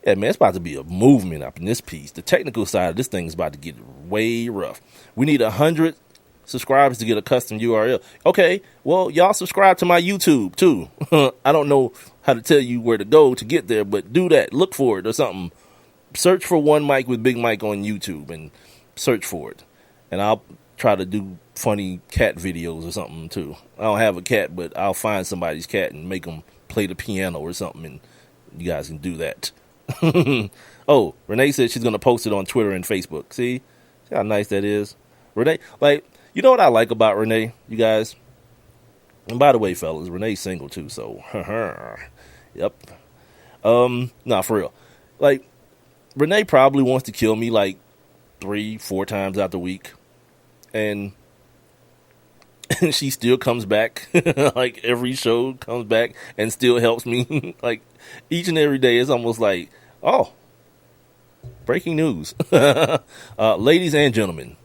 Yeah, man, it's about to be a movement up in this piece. The technical side of this thing is about to get way rough. We need 100 subscribers to get a custom URL. Okay, well, y'all subscribe to my YouTube too. I don't know how to tell you where to go to get there, but do that. Look for it or something. Search for One Mike with Big Mike on YouTube and search for it. And I'll try to do funny cat videos or something too. I don't have a cat, but I'll find somebody's cat and make them play the piano or something, and you guys can do that. Oh, Renee said she's going to post it on Twitter and Facebook. See how nice that is? Renee, like, you know what I like about Renee, you guys? And by the way, fellas, Renee's single too, so, yep. Nah, for real. Like, Renee probably wants to kill me like 3-4 times out the week. And she still comes back. Like, every show comes back and still helps me. Like, each and every day is almost like, oh, breaking news. Ladies and gentlemen,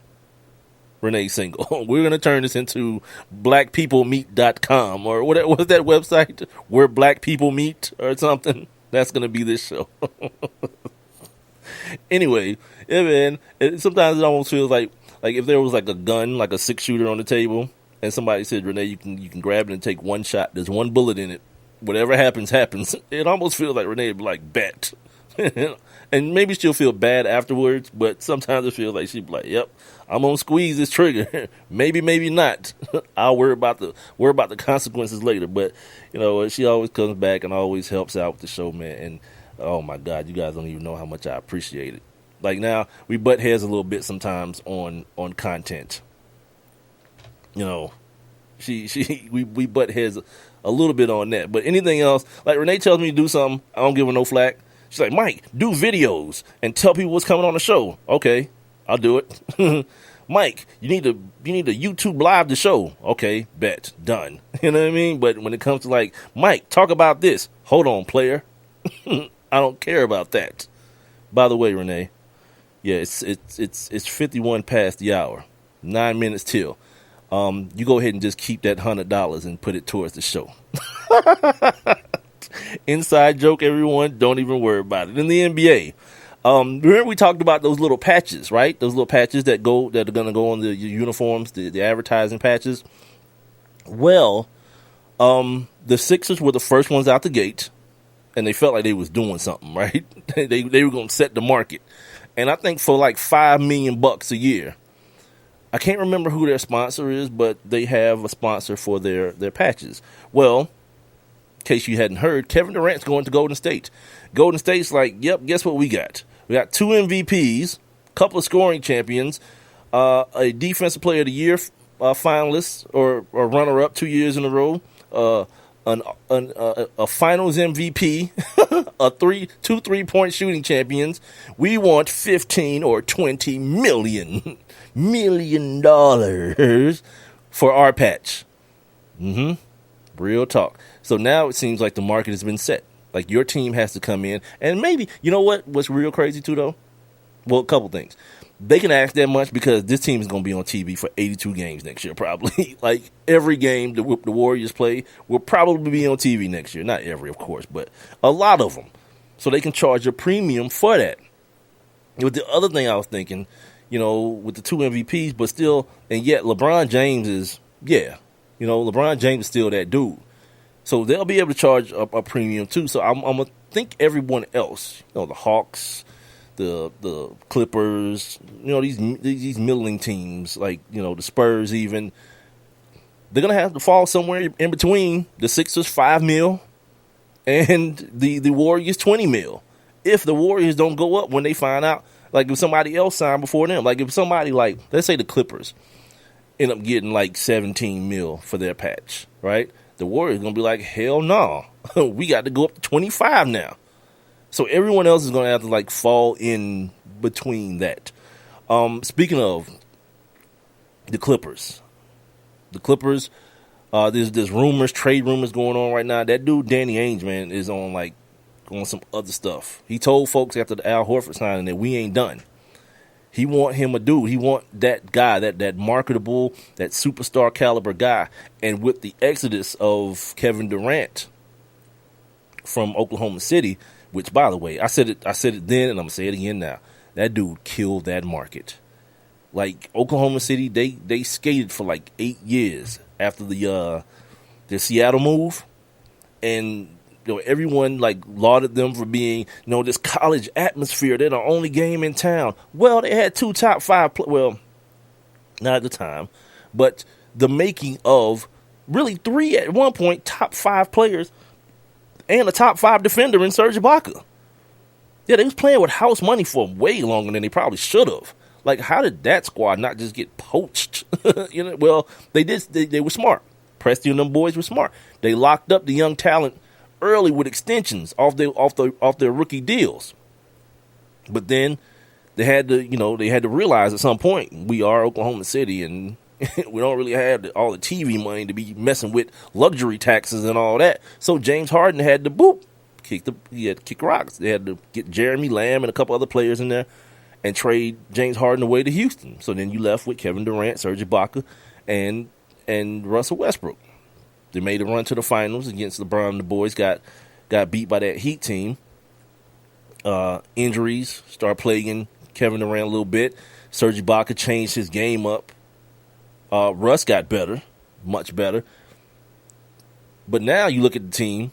Renee's single. We're going to turn this into blackpeoplemeet.com or what's that website? Where black people meet or something. That's going to be this show. Anyway, yeah, man, sometimes it almost feels like if there was like a gun, like a 6-shooter on the table, and somebody said, Renee, you can grab it and take one shot. There's one bullet in it. Whatever happens, happens. It almost feels like Renee would be like, bet. And maybe she'll feel bad afterwards, but sometimes it feels like she'd be like, yep, I'm going to squeeze this trigger. Maybe not. I'll worry about the consequences later. But, you know, she always comes back and always helps out with the show, man. And, oh, my God, you guys don't even know how much I appreciate it. Like, now, we butt heads a little bit sometimes on content. You know, we butt heads a little bit on that. But anything else, like Renee tells me to do something, I don't give her no flack. She's like, Mike, do videos and tell people what's coming on the show. Okay, I'll do it. Mike, you need to YouTube live the show. Okay, bet, done. You know what I mean? But when it comes to like, Mike, talk about this. Hold on, player. I don't care about that. By the way, Renee, yeah, it's 51 past the hour, 9 minutes till. You go ahead and just keep that $100 and put it towards the show. Inside joke, everyone. Don't even worry about it. In the NBA, remember we talked about those little patches, right? Those little patches that are going to go on the uniforms, the advertising patches. Well, the Sixers were the first ones out the gate, and they felt like they was doing something, right? they were going to set the market, and I think for like $5 million a year. I can't remember who their sponsor is, but they have a sponsor for their patches. Well, in case you hadn't heard, Kevin Durant's going to Golden State. Golden State's like, yep, guess what we got? We got 2 MVPs, a couple of scoring champions, a Defensive Player of the Year finalist or runner-up 2 years in a row, a Finals MVP, two 3-point shooting champions. We want $15 or $20 million for our patch. Real talk. So now it seems like the market has been set. Like your team has to come in, and maybe, you know what's real crazy too though? Well, a couple things. They can ask that much because this team is going to be on TV for 82 games next year, probably. Like every game the Warriors play will probably be on TV next year. Not every, of course, but a lot of them. So they can charge a premium for that. With the other thing I was thinking, you know, with the 2 MVPs, but still, and yet LeBron James is, LeBron James is still that dude. So they'll be able to charge a premium too. So I'm going to think everyone else, the Hawks, the Clippers, these middling teams, like, the Spurs even, they're going to have to fall somewhere in between the Sixers $5 million and the Warriors $20 million. If the Warriors don't go up when they find out, like if somebody else signed before them, like if somebody like, let's say the Clippers end up getting like $17 million for their patch, right? The Warriors going to be like, hell no, we got to go up to 25 now. So everyone else is going to have to like fall in between that. Speaking of the Clippers, there's rumors, trade rumors going on right now. That dude, Danny Ainge, man, is on some other stuff. He told folks after the Al Horford signing that we ain't done. He want him a dude. He want that guy, that marketable, that superstar caliber guy. And with the exodus of Kevin Durant from Oklahoma City, which, by the way, I said it then, and I'm gonna say it again now. That dude killed that market. Like Oklahoma City, they skated for like 8 years after the Seattle move, and everyone like lauded them for being, this college atmosphere. They're the only game in town. Well, they had 2 top 5. Well, not at the time, but the making of really 3 at one point top 5 players and a top 5 defender in Serge Ibaka. Yeah, they was playing with house money for way longer than they probably should have. Like, how did that squad not just get poached? Well, they did. They were smart. Presti and them boys were smart. They locked up the young talent early with extensions off their rookie deals. But then they had to realize at some point we are Oklahoma City, and we don't really have all the TV money to be messing with luxury taxes and all that. So James Harden had to kick rocks. They had to get Jeremy Lamb and a couple other players in there and trade James Harden away to Houston. So then you left with Kevin Durant, Serge Ibaka, and Russell Westbrook. They made a run to the finals against LeBron and the boys. Got beat by that Heat team. Injuries start plaguing Kevin Durant a little bit. Serge Ibaka changed his game up. Russ got better, much better. But now you look at the team,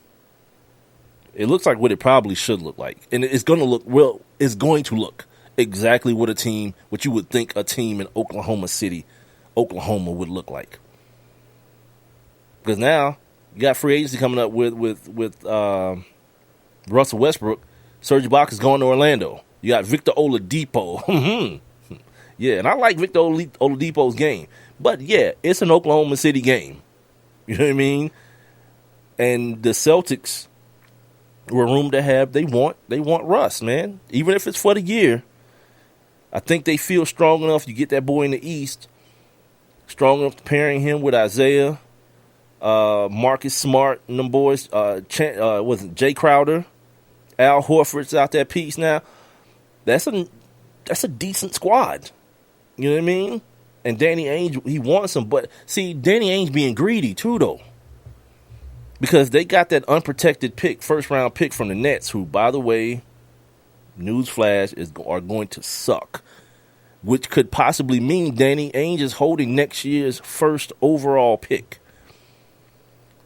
it looks like what it probably should look like. And it's going to look exactly what you would think a team in Oklahoma City, Oklahoma would look like. Because now you got free agency coming up with Russell Westbrook. Serge Ibaka is going to Orlando. You got Victor Oladipo. Yeah, and I like Victor Oladipo's game. But, yeah, it's an Oklahoma City game. You know what I mean? And the Celtics were rumored to have, they want Russ, man. Even if it's for the year. I think they feel strong enough. You get that boy in the East. Strong enough pairing him with Isaiah, Marcus Smart, and them boys. Jay Crowder, Al Horford's out that piece now. That's a decent squad. You know what I mean? And Danny Ainge, he wants him. But, see, Danny Ainge being greedy, too, though. Because they got that unprotected pick, first-round pick from the Nets, who, by the way, newsflash, are going to suck. Which could possibly mean Danny Ainge is holding next year's first overall pick.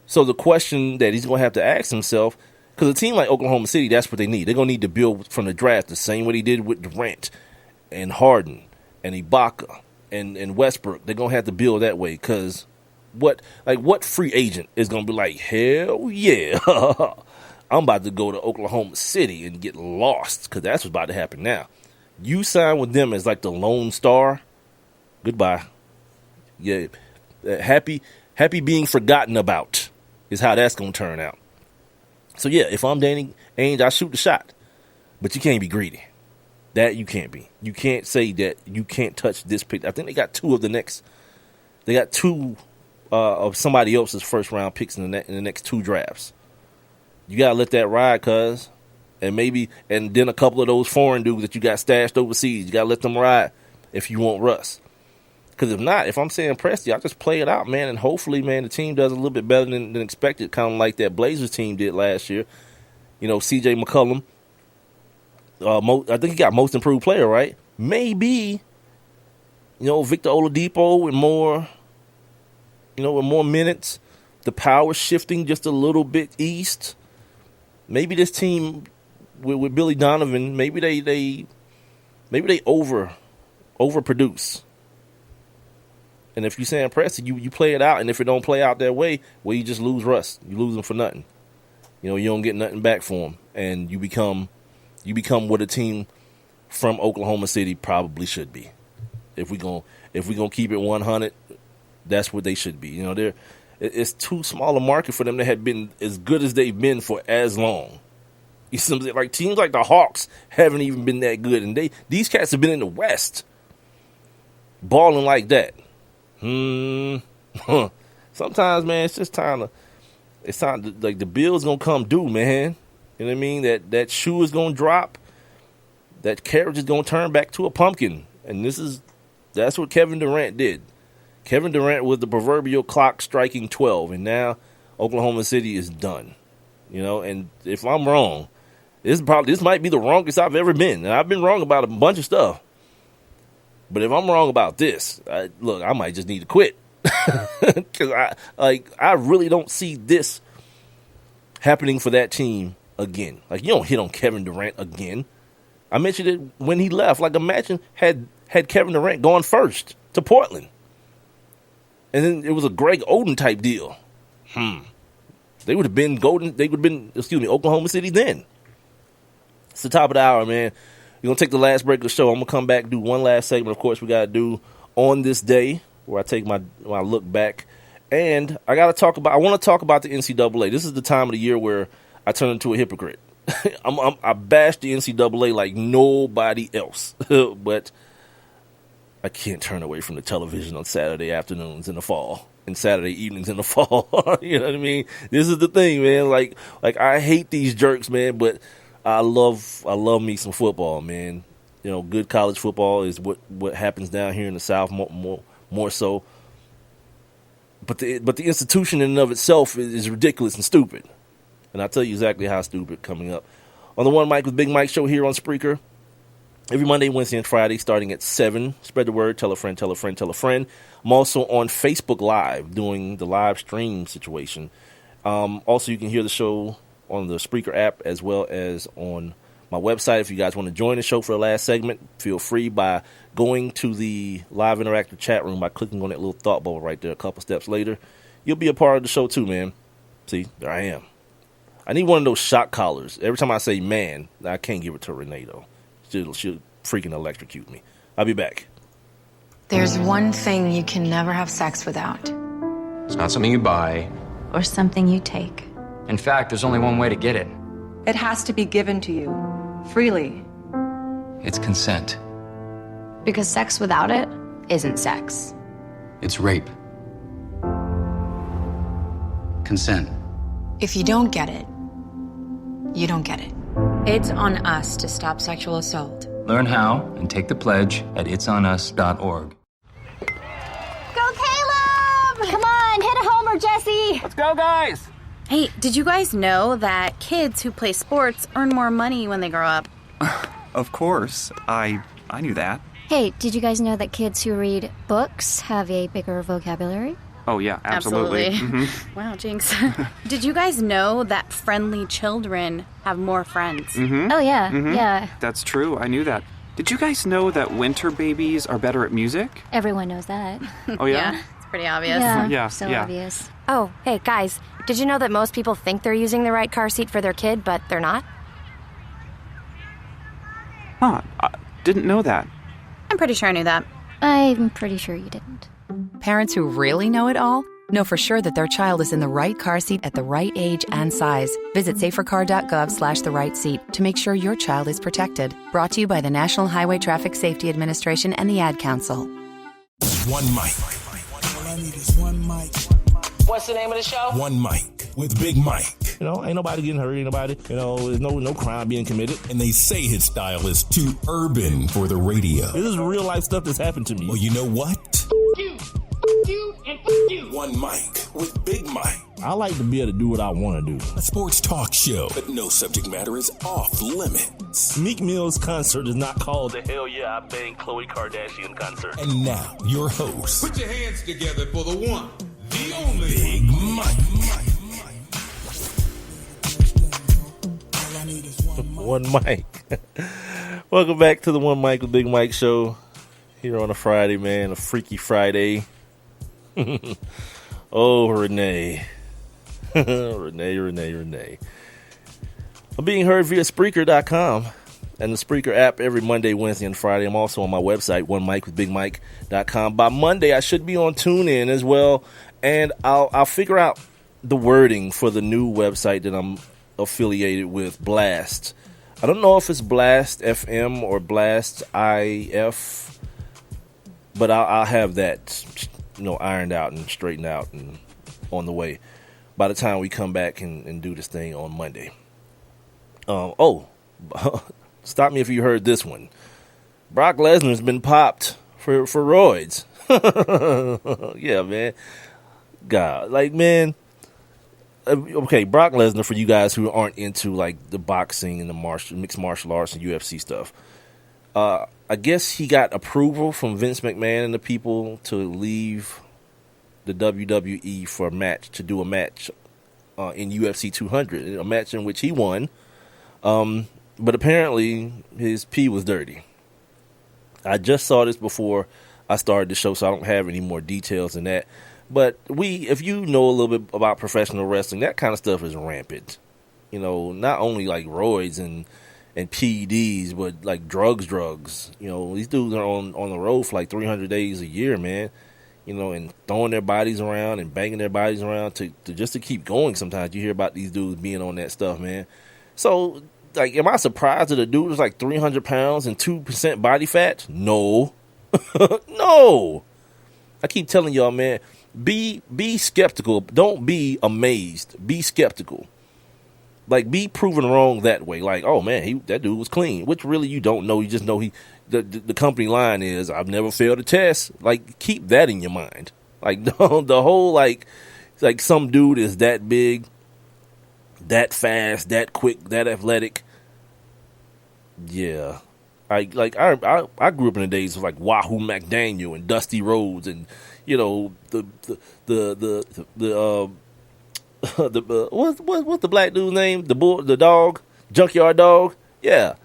So the question that he's going to have to ask himself, because a team like Oklahoma City, that's what they need. They're going to need to build from the draft the same way they did with Durant and Harden and Ibaka and Westbrook. They're going to have to build that way, because what free agent is going to be like, hell yeah, I'm about to go to Oklahoma City and get lost, because that's what's about to happen now. You sign with them as like the lone star, goodbye. Yeah, happy being forgotten about is how that's going to turn out. So, yeah, if I'm Danny Ainge, I shoot the shot. But you can't be greedy. That you can't be. You can't say that you can't touch this pick. I think they got two of somebody else's first-round picks in the next two drafts. You got to let that ride, cuz. And then a couple of those foreign dudes that you got stashed overseas, you got to let them ride if you want Russ. Because if not, if I'm saying Presti, I just play it out, man, and hopefully, man, the team does a little bit better than expected, kind of like that Blazers team did last year. You know, C.J. McCollum, I think he got most improved player, right? Maybe, Victor Oladipo with more minutes, the power shifting just a little bit east. Maybe this team with Billy Donovan, maybe they overproduce. And if you're saying Presti, you play it out, and if it don't play out that way, well, you just lose Russ. You lose him for nothing. You don't get nothing back for him, and you become what a team from Oklahoma City probably should be. If we gonna keep it 100, that's what they should be. It's too small a market for them to have been as good as they've been for as long. You see what I'm saying? Like teams like the Hawks haven't even been that good, and these cats have been in the West, balling like that. Sometimes, man, it's time to, like, the bill's gonna come due, man. You know what I mean? That shoe is gonna drop. That carriage is gonna turn back to a pumpkin. And that's what Kevin Durant did. Kevin Durant was the proverbial clock striking 12, and now Oklahoma City is done. And if I'm wrong, this might be the wrongest I've ever been. And I've been wrong about a bunch of stuff. But if I'm wrong about this, I might just need to quit. Because I really don't see this happening for that team again. Like, you don't hit on Kevin Durant again. I mentioned it when he left. Like, imagine had Kevin Durant gone first to Portland. And then it was a Greg Oden type deal. They would have been Oklahoma City then. It's the top of the hour, man. We're going to take the last break of the show. I'm going to come back, do one last segment, of course, we got to do On This Day, where I take my look back. And I want to talk about the NCAA. This is the time of the year where I turn into a hypocrite. I bash the NCAA like nobody else, but I can't turn away from the television on Saturday afternoons in the fall and Saturday evenings in the fall. You know what I mean? This is the thing, man. Like I hate these jerks, man, but I love me some football, man. You know, good college football is what happens down here in the South more so. But the institution in and of itself is ridiculous and stupid. And I'll tell you exactly how stupid coming up on the One Mic with Big Mike show here on Spreaker. Every Monday, Wednesday, and Friday starting at 7. Spread the word, tell a friend, tell a friend, tell a friend. I'm also on Facebook Live doing the live stream situation. Also, you can hear the show on the Spreaker app as well as on my website. If you guys want to join the show for the last segment, feel free by going to the live interactive chat room by clicking on that little thought bubble right there a couple steps later. You'll be a part of the show too, man. See, there I am. I need one of those shock collars. Every time I say man, I can't give it to Renee, though. She'll freaking electrocute me. I'll be back. There's one thing you can never have sex without. It's not something you buy. Or something you take. In fact, there's only one way to get it. It has to be given to you, freely. It's consent. Because sex without it isn't sex. It's rape. Consent. If you don't get it, you don't get it. It's on us to stop sexual assault. Learn how and take the pledge at itsonus.org. Go Caleb! Come on, hit a homer, Jesse! Let's go, guys! Hey, did you guys know that kids who play sports earn more money when they grow up? Of course. I knew that. Hey, did you guys know that kids who read books have a bigger vocabulary? Oh, yeah, absolutely. Mm-hmm. Wow, jinx. Did you guys know that friendly children have more friends? Mm-hmm. Oh, yeah, mm-hmm. yeah. That's true. I knew that. Did you guys know that winter babies are better at music? Everyone knows that. Oh, yeah? Yeah, it's pretty obvious. Yeah, so yeah. obvious. Oh, hey, guys, did you know that most people think they're using the right car seat for their kid, but they're not? Huh, I didn't know that. I'm pretty sure I knew that. I'm pretty sure you didn't. Parents who really know it all know for sure that their child is in the right car seat at the right age and size. Visit safercar.gov/the right seat to make sure your child is protected. Brought to you by the National Highway Traffic Safety Administration and the Ad Council. One mic. All I need is one mic. What's the name of the show? One mic with Big Mike. You know, ain't nobody getting hurt, ain't nobody, there's no crime being committed. And they say his style is too urban for the radio. This is real life stuff that's happened to me. Well, you know what? You, and you. One mic with Big Mike. I like to be able to do what I want to do. A sports talk show, but no subject matter is off limits. Meek Mill's concert is not called the Hell Yeah I Bang Khloe Kardashian concert. And now, your host. Put your hands together for the one, the only Big Mike. One mic. Welcome back to the One Mic with Big Mike show here on a Friday, man. A freaky Friday. Oh, Renee. Renee. I'm being heard via Spreaker.com and the Spreaker app every Monday, Wednesday, and Friday. I'm also on my website, onemicwithbigmike.com. By Monday, I should be on TuneIn as well, and I'll figure out the wording for the new website that I'm affiliated with, Blast. I don't know if it's Blast FM or Blast IF, but I'll have that, ironed out and straightened out and on the way by the time we come back and do this thing on Monday. Stop me if you heard this one. Brock Lesnar's been popped for roids. Yeah, man. God, man. Okay, Brock Lesnar, for you guys who aren't into the boxing and the mixed martial arts and UFC stuff, I guess he got approval from Vince McMahon and the people to leave the WWE for to do a match in UFC 200, a match in which he won. But apparently his pee was dirty. I just saw this before I started the show, so I don't have any more details than that. But if you know a little bit about professional wrestling, that kind of stuff is rampant. Not only roids and PEDs, but drugs. These dudes are on the road for 300 days a year, man. and throwing their bodies around and banging their bodies around to just to keep going. Sometimes you hear about these dudes being on that stuff, man. So, like, am I surprised that a dude is like 300 pounds and 2% body fat? No. No. I keep telling y'all, man, be skeptical. Don't be amazed. Be skeptical. Like, be proven wrong that way. Like, oh, man, that dude was clean, which really you don't know. You just know the company line is, I've never failed a test. Like, keep that in your mind. Like, the whole, like some dude is that big, that fast, that quick, that athletic. Yeah. I grew up in the days of like Wahoo McDaniel and Dusty Rhodes and, what's the black dude's name? The dog, Junkyard Dog. Yeah,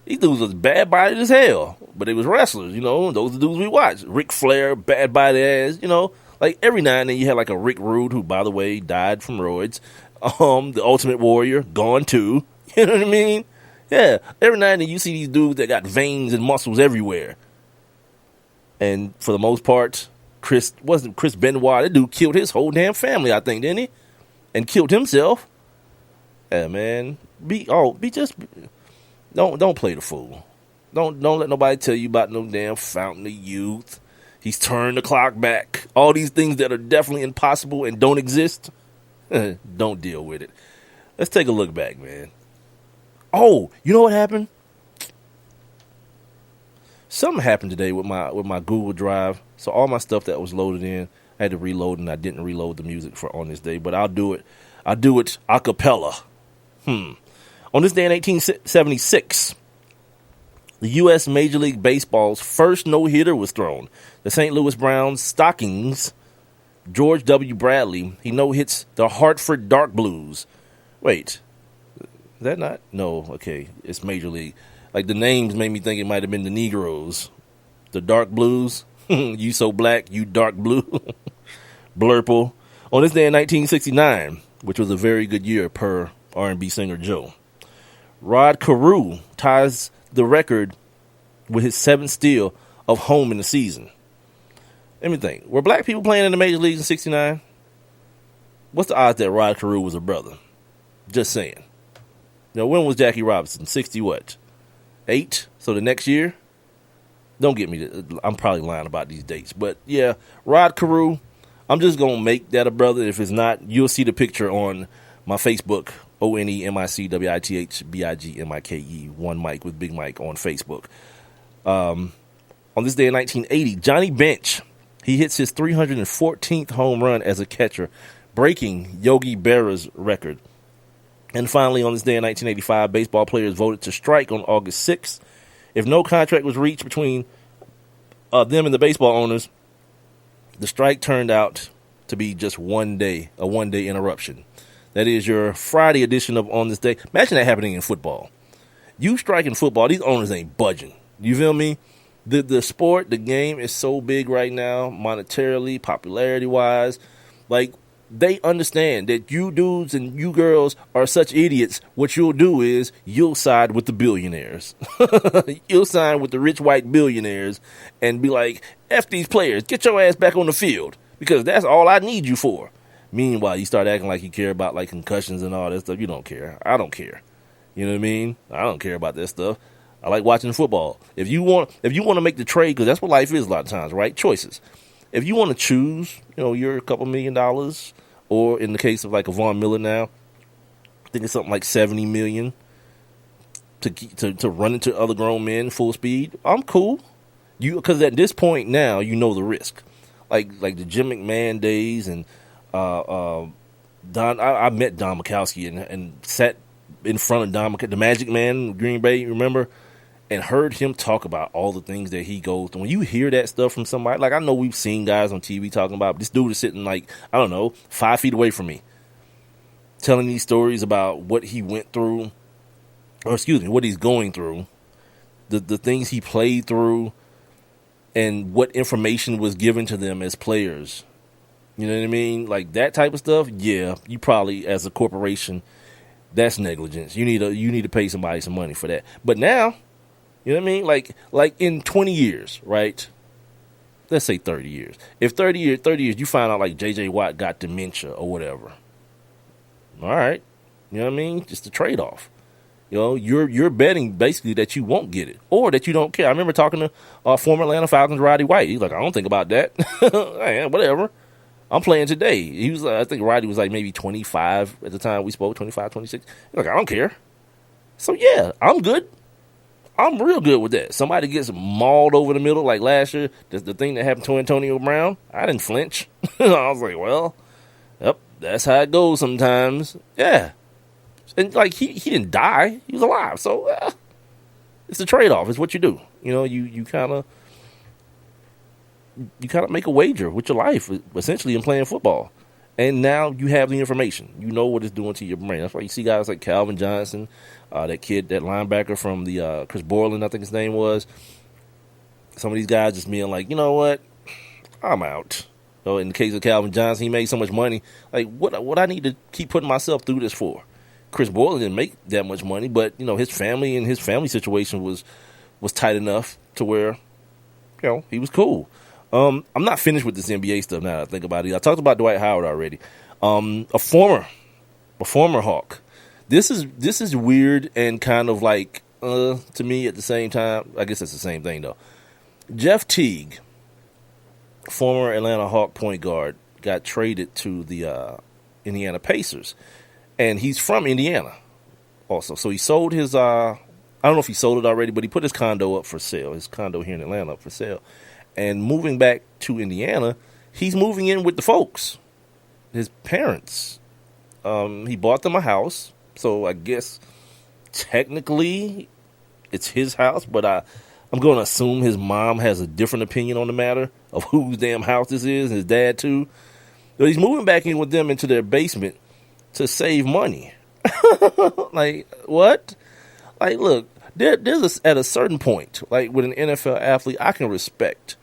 these dudes was bad bodied as hell, but they was wrestlers. Those are the dudes we watched. Ric Flair, bad body ass. Like every now and then you had like a Rick Rude, who by the way died from roids. The Ultimate Warrior, gone too. You know what I mean? Yeah, every now and then you see these dudes that got veins and muscles everywhere. And for the most part, Chris Benoit, that dude killed his whole damn family, I think, didn't he? And killed himself. Yeah, man. Don't play the fool. Don't let nobody tell you about no damn fountain of youth. He's turned the clock back. All these things that are definitely impossible and don't exist. Don't deal with it. Let's take a look back, man. Oh, you know what happened? Something happened today with my Google Drive. So all my stuff that was loaded in, I had to reload, and I didn't reload the music on this day. But I'll do it a cappella. On this day in 1876, the U.S. Major League Baseball's first no-hitter was thrown. The St. Louis Browns Stockings, George W. Bradley, he no-hits the Hartford Dark Blues. Wait. Is that not? No, okay. It's Major League. Like, the names made me think it might have been the Negroes. The Dark Blues. You so black, you dark blue. Blurple. On this day in 1969, which was a very good year per R&B singer Joe, Rod Carew ties the record with his 7th steal of home in the season. Let me think. Were black people playing in the major leagues in 69? What's the odds that Rod Carew was a brother? Just saying. When was Jackie Robinson? 60 what? 8? So the next year? Don't get me I'm probably lying about these dates. But yeah, Rod Carew, I'm just going to make that a brother. If it's not, you'll see the picture on my Facebook, ONEMICWITHBIGMIKE, One Mike with Big Mike on Facebook. On this day in 1980, Johnny Bench, he hits his 314th home run as a catcher, breaking Yogi Berra's record. And finally, on this day in 1985, baseball players voted to strike on August 6th. If no contract was reached between them and the baseball owners, the strike turned out to be just a one-day interruption. That is your Friday edition of On This Day. Imagine that happening in football. You strike in football, these owners ain't budging. You feel me? The sport, the game is so big right now, monetarily, popularity-wise. Like, they understand that you dudes and you girls are such idiots. What you'll do is you'll side with the billionaires. You'll side with the rich white billionaires and be like, F these players, get your ass back on the field because that's all I need you for. Meanwhile, you start acting like you care about like concussions and all that stuff. You don't care. I don't care. You know what I mean? I don't care about that stuff. I like watching football. If you want to make the trade, because that's what life is a lot of times, right? Choices. If you want to choose, you're a couple $1 million. Or in the case of like a Von Miller now, I think it's something like $70 million to run into other grown men full speed. I'm cool. Because at this point now, the risk. Like the Jim McMahon days and Don. I met Don Mikowski and sat in front of Don, the Magic Man, Green Bay. Remember? And heard him talk about all the things that he goes through. When you hear that stuff from somebody, like I know we've seen guys on TV talking about, but this dude is sitting like, 5 feet away from me, telling these stories about what he went through, what he's going through, the things he played through, and what information was given to them as players. You know what I mean? Like that type of stuff. Yeah, you probably as a corporation, that's negligence. You need to pay somebody some money for that. But now, you know what I mean? Like in 20 years, right? let's say 30 years. If 30 years, you find out like J.J. Watt got dementia or whatever. All right. You know what I mean? Just a trade-off. You know, you're betting basically that you won't get it or that you don't care. I remember talking to former Atlanta Falcons Roddy White. He's like, I don't think about that. Hey, whatever. I'm playing today. He was, I think Roddy was like maybe 25 at the time we spoke, 25, 26. He's like, I don't care. So, yeah, I'm good. I'm real good with that. Somebody gets mauled over the middle like last year. The thing that happened to Antonio Brown, I didn't flinch. I was like, well, yep, that's how it goes sometimes. Yeah. And, like, he didn't die. He was alive. So, it's a trade-off. It's what you do. You know, you kind of make a wager with your life, essentially, in playing football. And now you have the information. You know what it's doing to your brain. That's why you see guys like Calvin Johnson, that kid, that linebacker from the Chris Borland, I think his name was. Some of these guys just being like, you know what? I'm out. So in the case of Calvin Johnson, he made so much money. Like, what I need to keep putting myself through this for? Chris Borland didn't make that much money, but, you know, his family and his family situation was tight enough to where, you know, he was cool. I'm not finished with this NBA stuff now that I think about it. I talked about Dwight Howard already. A former Hawk. This is weird and kind of like, to me at the same time. I guess it's the same thing, though. Jeff Teague, former Atlanta Hawk point guard, got traded to the Indiana Pacers. And he's from Indiana also. So he sold his, I don't know if he sold it already, but he put his condo up for sale, his condo here in Atlanta up for sale. And moving back to Indiana, he's moving in with the folks, his parents. He bought them a house. So I guess technically it's his house, but I'm going to assume his mom has a different opinion on the matter of whose damn house this is, and his dad too. But he's moving back in with them into their basement to save money. Like, what? Like, look, there's at a certain point, like with an NFL athlete, I can respect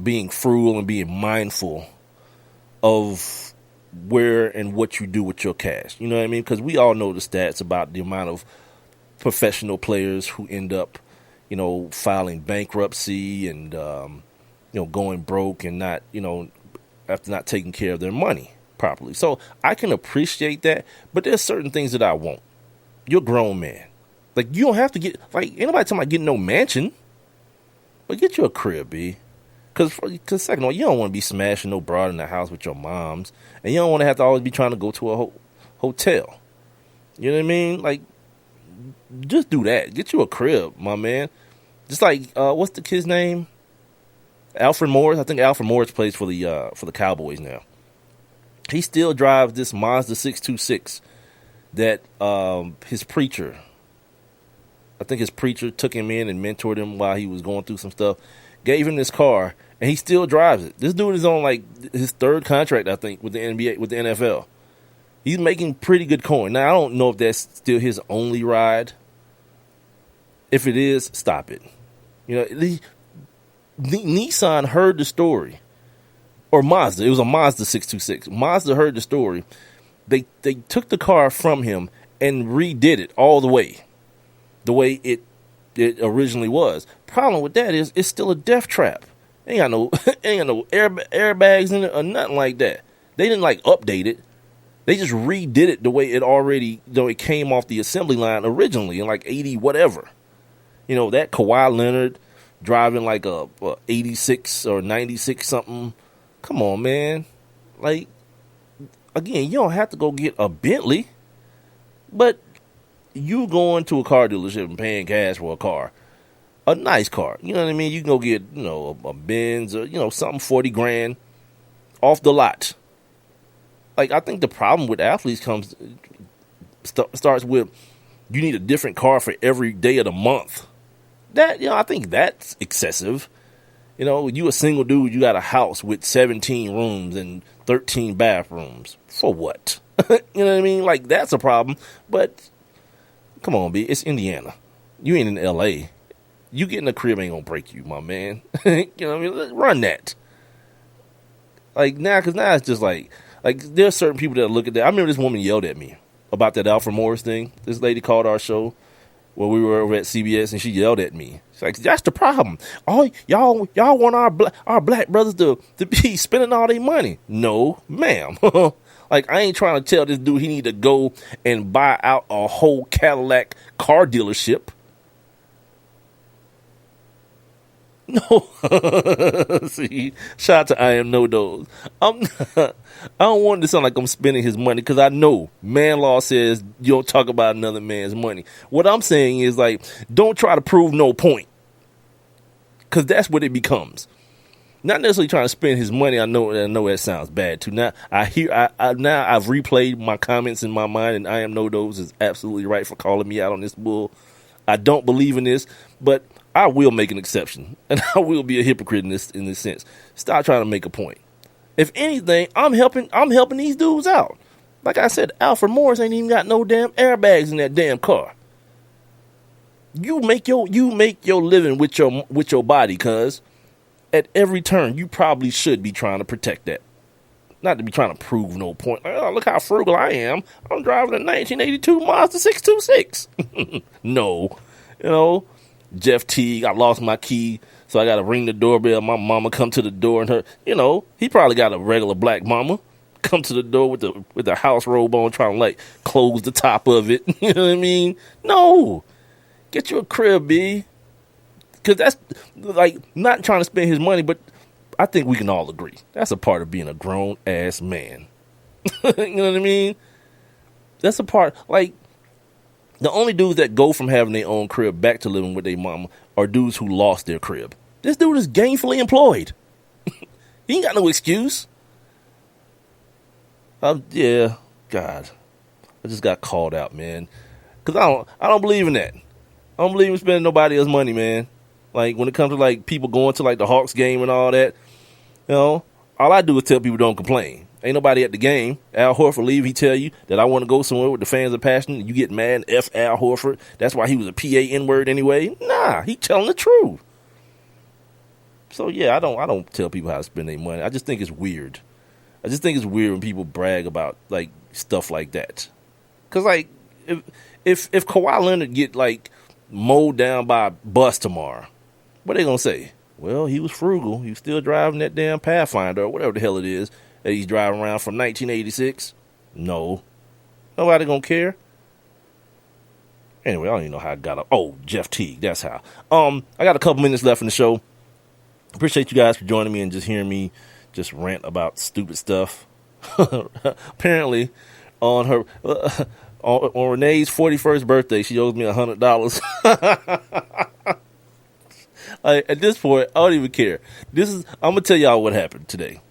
being frugal and being mindful of where and what you do with your cash. You know what I mean? Because we all know the stats about the amount of professional players who end up, you know, filing bankruptcy and, you know, going broke and not, you know, after not taking care of their money properly. So I can appreciate that, but there's certain things that I won't. You're a grown man. Like, you don't have to get, like, ain't nobody talking about getting no mansion, but get you a crib, B. Because second of all, you don't want to be smashing no broad in the house with your moms, and you don't want to have to always be trying to go to a hotel. You know what I mean? Like, just do that. Get you a crib, my man. Just like, what's the kid's name? Alfred Morris. I think Alfred Morris plays for the Cowboys now. He still drives this Mazda 626 that his preacher, I think his preacher took him in and mentored him while he was going through some stuff, gave him this car, and he still drives it. This dude is on like his third contract, I think, with the NBA, with the NFL. He's making pretty good coin. Now, I don't know if that's still his only ride. If it is, stop it. You know, the Nissan heard the story. Or Mazda. It was a Mazda 626. Mazda heard the story. They took the car from him and redid it all the way it originally was. Problem with that is it's still a death trap. Ain't got no airbags in it or nothing like that. They didn't like update it. They just redid it the way it already, though it came off the assembly line originally in like 80 whatever. You know, that Kawhi Leonard driving like a 86 or 96 something. Come on, man. Like, again, you don't have to go get a Bentley, but you going to a car dealership and paying cash for a car, a nice car. You know what I mean? You can go get, you know, a Benz or, you know, something 40 grand off the lot. Like, I think the problem with athletes starts with you need a different car for every day of the month. That, you know, I think that's excessive. You know, you a single dude, you got a house with 17 rooms and 13 bathrooms. For what? You know what I mean? Like, that's a problem. But, come on, B. It's Indiana. You ain't in L.A. You getting a crib ain't gonna break you, my man. You know what I mean? Run that. Like, because now it's just like, there's certain people that look at that. I remember this woman yelled at me about that Alfred Morris thing. This lady called our show Well, we were over at CBS, and she yelled at me. She's like, "That's the problem. All y'all want our black brothers to be spending all their money." No, ma'am. Like, I ain't trying to tell this dude he need to go and buy out a whole Cadillac car dealership. No. See, shout out to I Am No Dose. I don't want it to sound like I'm spending his money, because I know man law says you don't talk about another man's money. What I'm saying is, like, don't try to prove no point, because that's what it becomes. Not necessarily trying to spend his money. I know that sounds bad too. Now I've replayed my comments in my mind, and I Am No Dose is absolutely right for calling me out on this bull. I don't believe in this, but I will make an exception, and I will be a hypocrite in this sense. Stop trying to make a point. If anything, I'm helping these dudes out. Like I said, Alfred Morris ain't even got no damn airbags in that damn car. You make your living with your body, cuz at every turn you probably should be trying to protect that. Not to be trying to prove no point. Like, oh, look how frugal I am. I'm driving a 1982 Mazda 626. No, Jeff Teague, I lost my key, so I got to ring the doorbell. My mama come to the door, and he probably got a regular black mama come to the door with the house robe on, trying to like close the top of it. You know what I mean? No, get you a crib, B. Because that's like not trying to spend his money, but I think we can all agree that's a part of being a grown ass man. You know what I mean? That's a part. Like, the only dudes that go from having their own crib back to living with their mama are dudes who lost their crib. This dude is gainfully employed. He ain't got no excuse. Yeah, God, I just got called out, man. Because I don't believe in that. I don't believe in spending nobody else's money, man. Like, when it comes to like people going to like the Hawks game and all that, all I do is tell people don't complain. Ain't nobody at the game. Al Horford leave, he tell you that I want to go somewhere with the fans are passionate. You get mad and F Al Horford. That's why he was a PA N-word anyway. Nah, he telling the truth. So yeah, I don't tell people how to spend their money. I just think it's weird. I just think it's weird when people brag about like stuff like that. Cause like if Kawhi Leonard get like mowed down by a bus tomorrow, what they gonna say? Well, he was frugal. He was still driving that damn Pathfinder or whatever the hell it is that he's driving around from 1986. No. Nobody gonna care. Anyway, I don't even know how I got up. Oh, Jeff Teague. That's how. I got a couple minutes left in the show. Appreciate you guys for joining me and just hearing me just rant about stupid stuff. Apparently, on her on Renee's 41st birthday, she owes me $100. Like, at this point, I don't even care. I'm gonna tell y'all what happened today.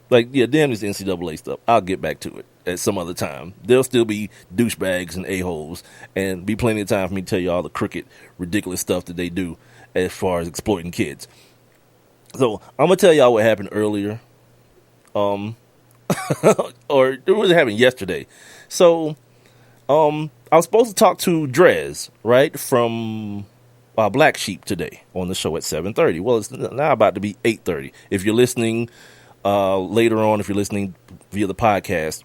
Like, yeah, damn this NCAA stuff. I'll get back to it at some other time. There'll still be douchebags and a-holes, and be plenty of time for me to tell you all the crooked, ridiculous stuff that they do as far as exploiting kids. So I'm gonna tell y'all what happened earlier, or it was happened yesterday. So, I was supposed to talk to Dres, right, from Black Sheep today on the show at 7:30. Well, it's now about to be 8:30. If you're listening later on, if you're listening via the podcast,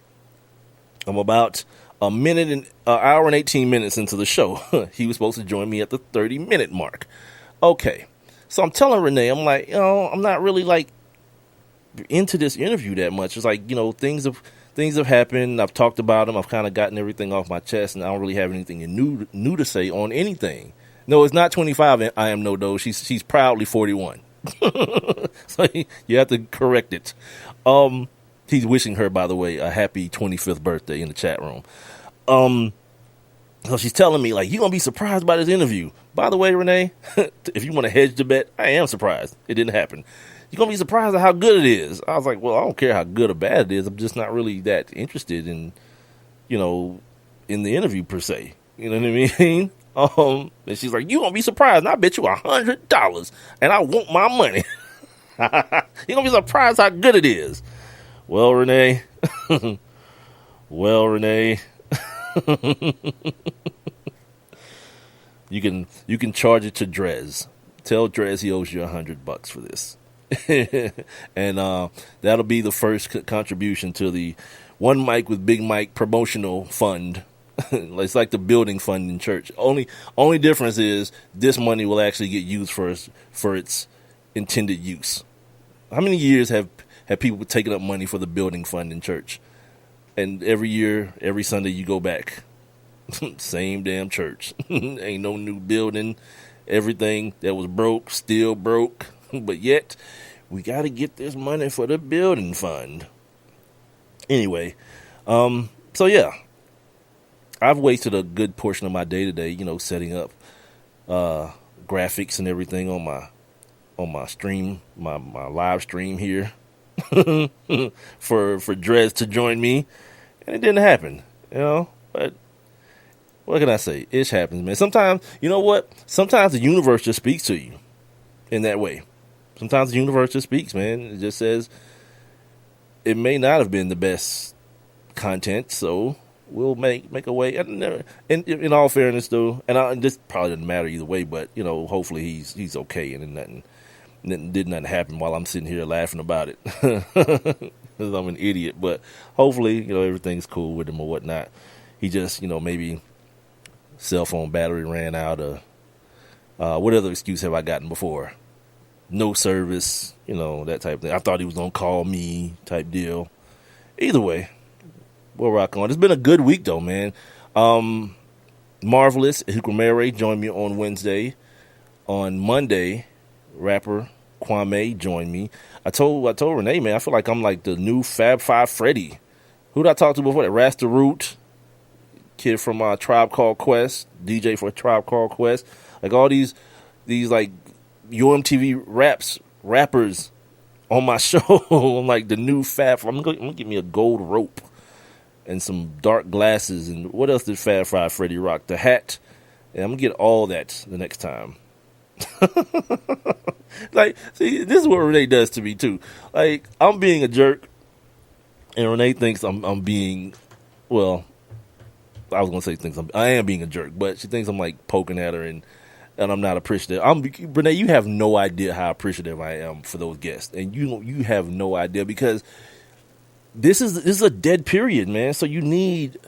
I'm about an hour and 18 minutes into the show. He was supposed to join me at the 30-minute mark. Okay, so I'm telling Renee, I'm like, I'm not really like into this interview that much. It's like, things have happened. I've talked about them. I've kind of gotten everything off my chest, and I don't really have anything new to say on anything. No, it's not 25. I Am No Dose. She's proudly 41. So you have to correct it. He's wishing her, by the way, a happy 25th birthday in the chat room. So she's telling me, like, you're going to be surprised by this interview. By the way, Renee, if you want to hedge the bet, I am surprised. It didn't happen. You're going to be surprised at how good it is. I was like, well, I don't care how good or bad it is. I'm just not really that interested in, in the interview per se. You know what I mean? And she's like, you gonna be surprised, and I bet you $100, and I want my money. You're gonna be surprised how good it is. Well, Renee. You can charge it to Dres. Tell Dres he owes you $100 for this. And that'll be the first contribution to the One Mic with Big Mike promotional fund It's like the building fund in church. Only difference is this money will actually get used for its intended use. How many years have people taken up money for the building fund in church? And every year, every Sunday you go back. Same damn church. Ain't no new building. Everything that was broke, still broke. But yet, we got to get this money for the building fund. Anyway, so yeah. I've wasted a good portion of my day today, setting up graphics and everything on my stream, my live stream here for Dres to join me, and it didn't happen, But what can I say? It happens, man. Sometimes, you know what? Sometimes the universe just speaks to you in that way. Sometimes the universe just speaks, man. It just says it may not have been the best content, so we'll make a way. And in all fairness, though, and this probably doesn't matter either way, but hopefully he's okay, and nothing happen while I'm sitting here laughing about it because I'm an idiot. But hopefully, everything's cool with him or whatnot. He just, maybe cell phone battery ran out, or what other excuse have I gotten before? No service, that type of thing. I thought he was gonna call me, type deal. Either way, we'll rock on. It's been a good week though, man. Marvelous Hikumere joined me on Wednesday. On Monday, rapper Kwame joined me. I told Renee, man, I feel like I'm like the new Fab Five Freddy. Who did I talk to before that? Rasta Root, kid from Tribe Called Quest, DJ for Tribe Called Quest. Like all these like UMTV rappers on my show. I'm like the new Fab. I'm gonna get me a gold rope and some dark glasses. And what else did Fab Five Freddy rock? The hat. And I'm gonna get all that the next time. Like, see, this is what Renee does to me too. Like, I'm being a jerk, and Renee thinks I'm being, well, I was gonna say I am being a jerk, but she thinks I'm like poking at her and I'm not appreciative. Renee, you have no idea how appreciative I am for those guests, and you have no idea because this is a dead period, man. So you need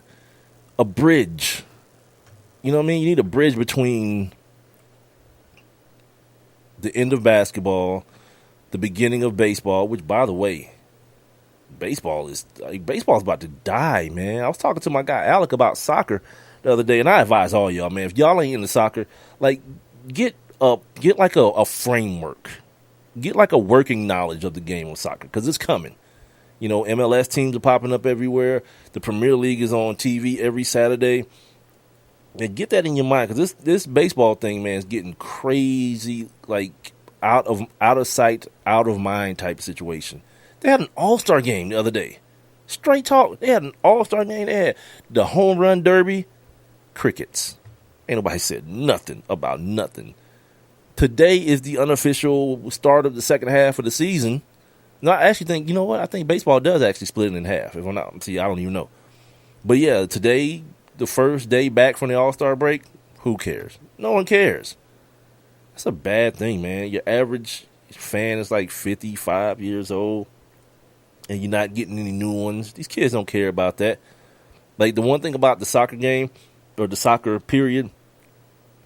a bridge. You know what I mean? You need a bridge between the end of basketball, the beginning of baseball, which, by the way, baseball is about to die, man. I was talking to my guy Alec about soccer the other day, and I advise all y'all, man, if y'all ain't into soccer, like get like a framework, get like a working knowledge of the game of soccer, because it's coming. MLS teams are popping up everywhere. The Premier League is on TV every Saturday. And get that in your mind, because this baseball thing, man, is getting crazy, like out of sight, out of mind type situation. They had an all-star game the other day. Straight talk. They had an all-star game. They had the home run derby. Crickets. Ain't nobody said nothing about nothing. Today is the unofficial start of the second half of the season. No, I actually think, I think baseball does actually split it in half. If I'm not, I don't even know. But yeah, today, the first day back from the All-Star break, who cares? No one cares. That's a bad thing, man. Your average fan is like 55 years old, and you're not getting any new ones. These kids don't care about that. Like, the one thing about the soccer game, or the soccer period,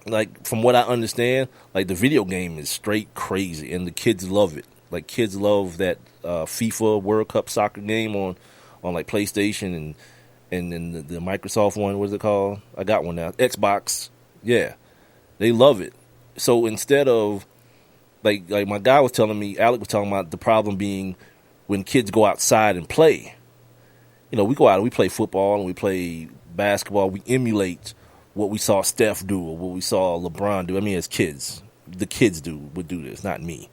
like, from what I understand, like, the video game is straight crazy, and the kids love it. Like, kids love that FIFA World Cup soccer game on like, PlayStation and then the Microsoft one, what is it called? I got one now. Xbox. Yeah. They love it. So instead of, like my guy was telling me, Alec was talking about the problem being when kids go outside and play. We go out and we play football and we play basketball. We emulate what we saw Steph do or what we saw LeBron do. I mean, as kids. The kids would do this, not me.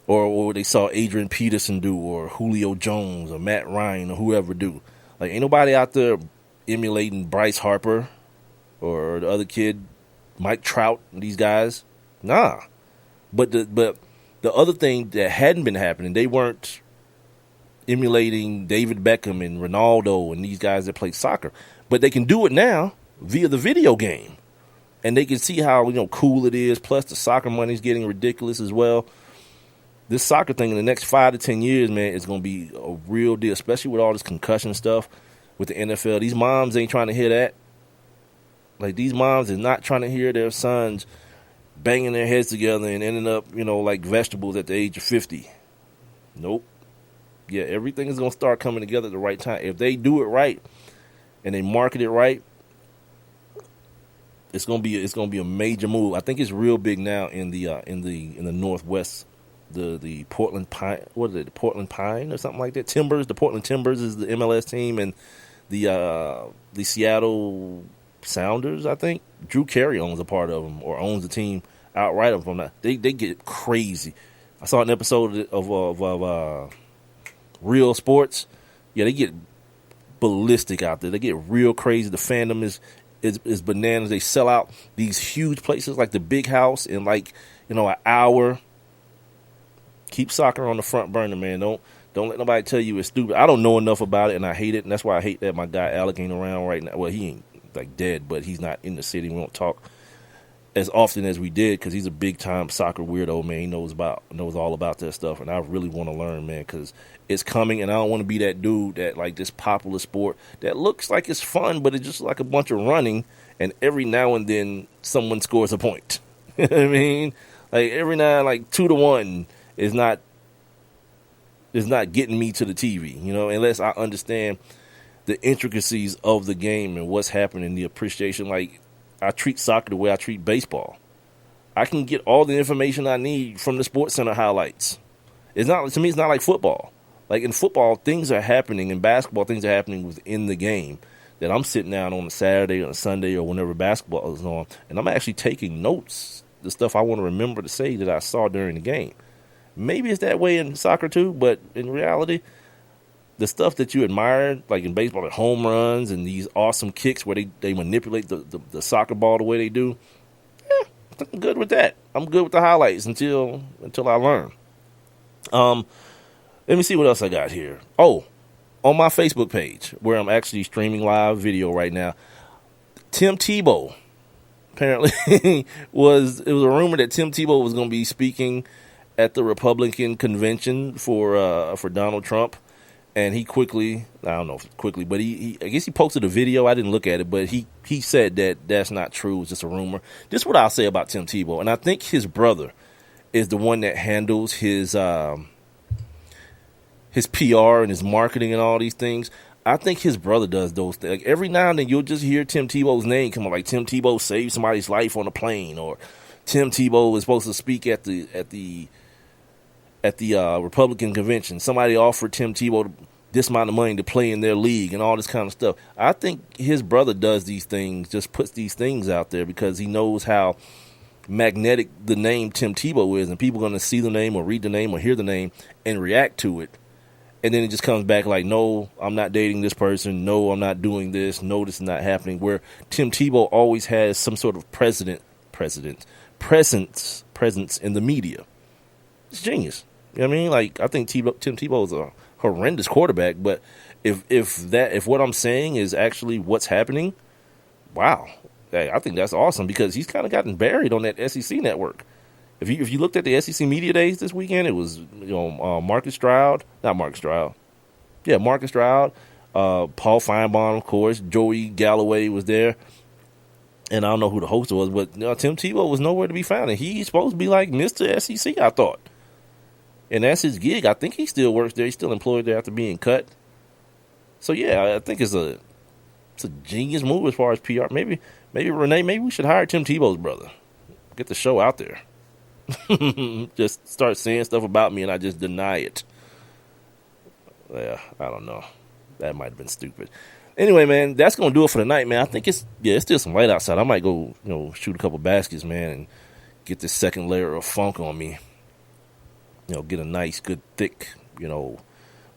Or what they saw Adrian Peterson do, or Julio Jones, or Matt Ryan, or whoever do. Like, ain't nobody out there emulating Bryce Harper or the other kid, Mike Trout, and these guys. Nah. But the other thing that hadn't been happening, they weren't emulating David Beckham and Ronaldo and these guys that play soccer. But they can do it now via the video game. And they can see how, cool it is. Plus, the soccer money's getting ridiculous as well. This soccer thing in the next 5 to 10 years, man, is going to be a real deal, especially with all this concussion stuff. with the NFL. These moms ain't trying to hear that. Like, these moms is not trying to hear their sons banging their heads together and ending up, like vegetables at the age of 50. Nope. Yeah, everything is going to start coming together at the right time. If they do it right and they market it right, it's going to be a major move. I think it's real big now in the Northwest. The Portland Pine, what is it? The Portland Pine or something like that. Timbers, the Portland Timbers is the MLS team, and the Seattle Sounders, I think. Drew Carey owns a part of them, or owns the team outright. Of them. They get crazy. I saw an episode of Real Sports. Yeah, they get ballistic out there. They get real crazy. The fandom is bananas. They sell out these huge places like the Big House in an hour. Keep soccer on the front burner, man. Don't let nobody tell you it's stupid. I don't know enough about it, and I hate it, and that's why I hate that my guy Alec ain't around right now. Well, he ain't dead, but he's not in the city. We don't talk as often as we did because he's a big time soccer weirdo, man. He knows all about that stuff, and I really want to learn, man, because it's coming, and I don't want to be that dude that like this popular sport that looks like it's fun, but it's just like a bunch of running, and every now and then someone scores a point. You know what I mean? Like every now, like 2-1 is not getting me to the TV, unless I understand the intricacies of the game and what's happening, the appreciation. Like, I treat soccer the way I treat baseball. I can get all the information I need from the Sports Center highlights. To me, it's not like football. Like in football, things are happening. In basketball, things are happening within the game that I'm sitting down on a Saturday or a Sunday or whenever basketball is on, and I'm actually taking notes, the stuff I want to remember to say that I saw during the game. Maybe it's that way in soccer too, but in reality, the stuff that you admire, like in baseball, like home runs and these awesome kicks where they manipulate the soccer ball the way they do, I'm good with that. I'm good with the highlights until I learn. Let me see what else I got here. Oh, on my Facebook page, where I'm actually streaming live video right now, Tim Tebow, apparently, it was a rumor that Tim Tebow was going to be speaking at the Republican convention for Donald Trump, and he quickly, I don't know if quickly, but I guess he posted a video. I didn't look at it, but he said that that's not true. It's just a rumor. This is what I'll say about Tim Tebow, and I think his brother is the one that handles his PR and his marketing and all these things. I think his brother does those things. Like every now and then you'll just hear Tim Tebow's name come up, like Tim Tebow saved somebody's life on a plane, or Tim Tebow is supposed to speak at the Republican convention. Somebody offered Tim Tebow this amount of money to play in their league and all this kind of stuff. I think his brother does these things, just puts these things out there because he knows how magnetic the name Tim Tebow is, and people are going to see the name or read the name or hear the name and react to it. And then it just comes back like, no, I'm not dating this person. No, I'm not doing this. No, this is not happening. Where Tim Tebow always has some sort of presence in the media. It's genius. You know what I mean? Like, I think Tim Tebow is a horrendous quarterback, but if what I'm saying is actually what's happening, wow. I think that's awesome because he's kind of gotten buried on that SEC network. If you looked at the SEC Media Days this weekend, it was Marcus Stroud, Paul Feinbaum, of course, Joey Galloway was there, and I don't know who the host was, but Tim Tebow was nowhere to be found, and he's supposed to be like Mr. SEC, I thought, and that's his gig. I think he still works there. He's still employed there after being cut. So yeah, I think it's a genius move as far as PR. Maybe Renee, maybe we should hire Tim Tebow's brother, get the show out there. Just start saying stuff about me and I just deny it. Yeah, I don't know. That might have been stupid. Anyway, man, that's going to do it for the night, man. I think it's still some light outside. I might go, shoot a couple baskets, man, and get this second layer of funk on me. Get a nice, good, thick,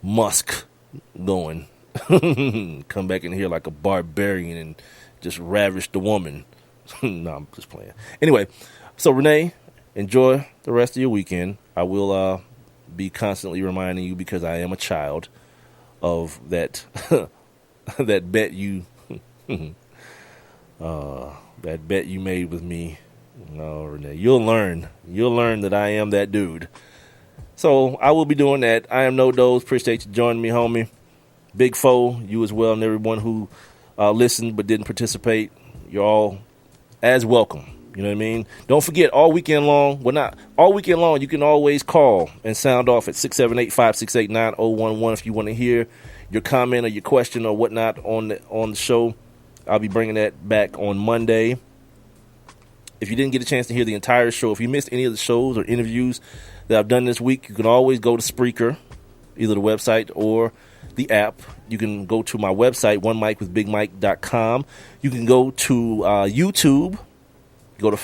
musk going. Come back in here like a barbarian and just ravish the woman. No, I'm just playing. Anyway, so Renee, enjoy the rest of your weekend. I will be constantly reminding you because I am a child of that that bet you that bet you made with me. No, Renee, you'll learn that I am that dude. So I will be doing that. I am No Dose. Appreciate you joining me, homie. Big Foe, you as well, and everyone who listened but didn't participate. You're all as welcome. You know what I mean? Don't forget, all weekend long, well, not all weekend long, you can always call and sound off at 678-568-9011 if you want to hear your comment or your question or whatnot on the show. I'll be bringing that back on Monday. If you didn't get a chance to hear the entire show, if you missed any of the shows or interviews that I've done this week, you can always go to Spreaker, either the website or the app. You can go to my website, onemicwithbigmike.com. You can go to YouTube. Go to,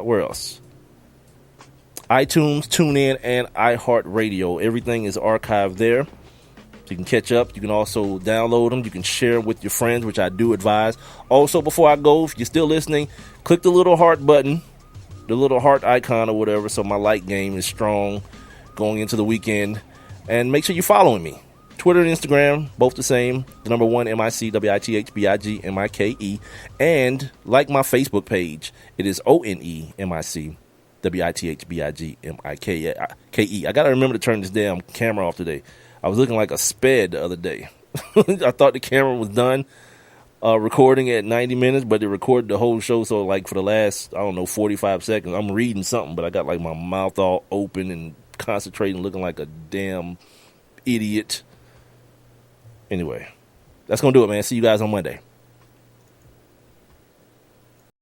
where else? iTunes, TuneIn, and iHeartRadio. Everything is archived there. So you can catch up. You can also download them. You can share them with your friends, which I do advise. Also, before I go, if you're still listening, click the little heart button, the little heart icon or whatever, so my like game is strong going into the weekend. And make sure you're following me. Twitter and Instagram, both the same. The number 1, MICWITHBIGMIKE. And like my Facebook page, it is ONEMICWITHBIGMIKE. I got to remember to turn this damn camera off today. I was looking like a sped the other day. I thought the camera was done recording at 90 minutes, but it recorded the whole show. So like for the last, 45 seconds, I'm reading something, but I got like my mouth all open and concentrating, looking like a damn idiot. Anyway, that's going to do it, man. See you guys on Monday.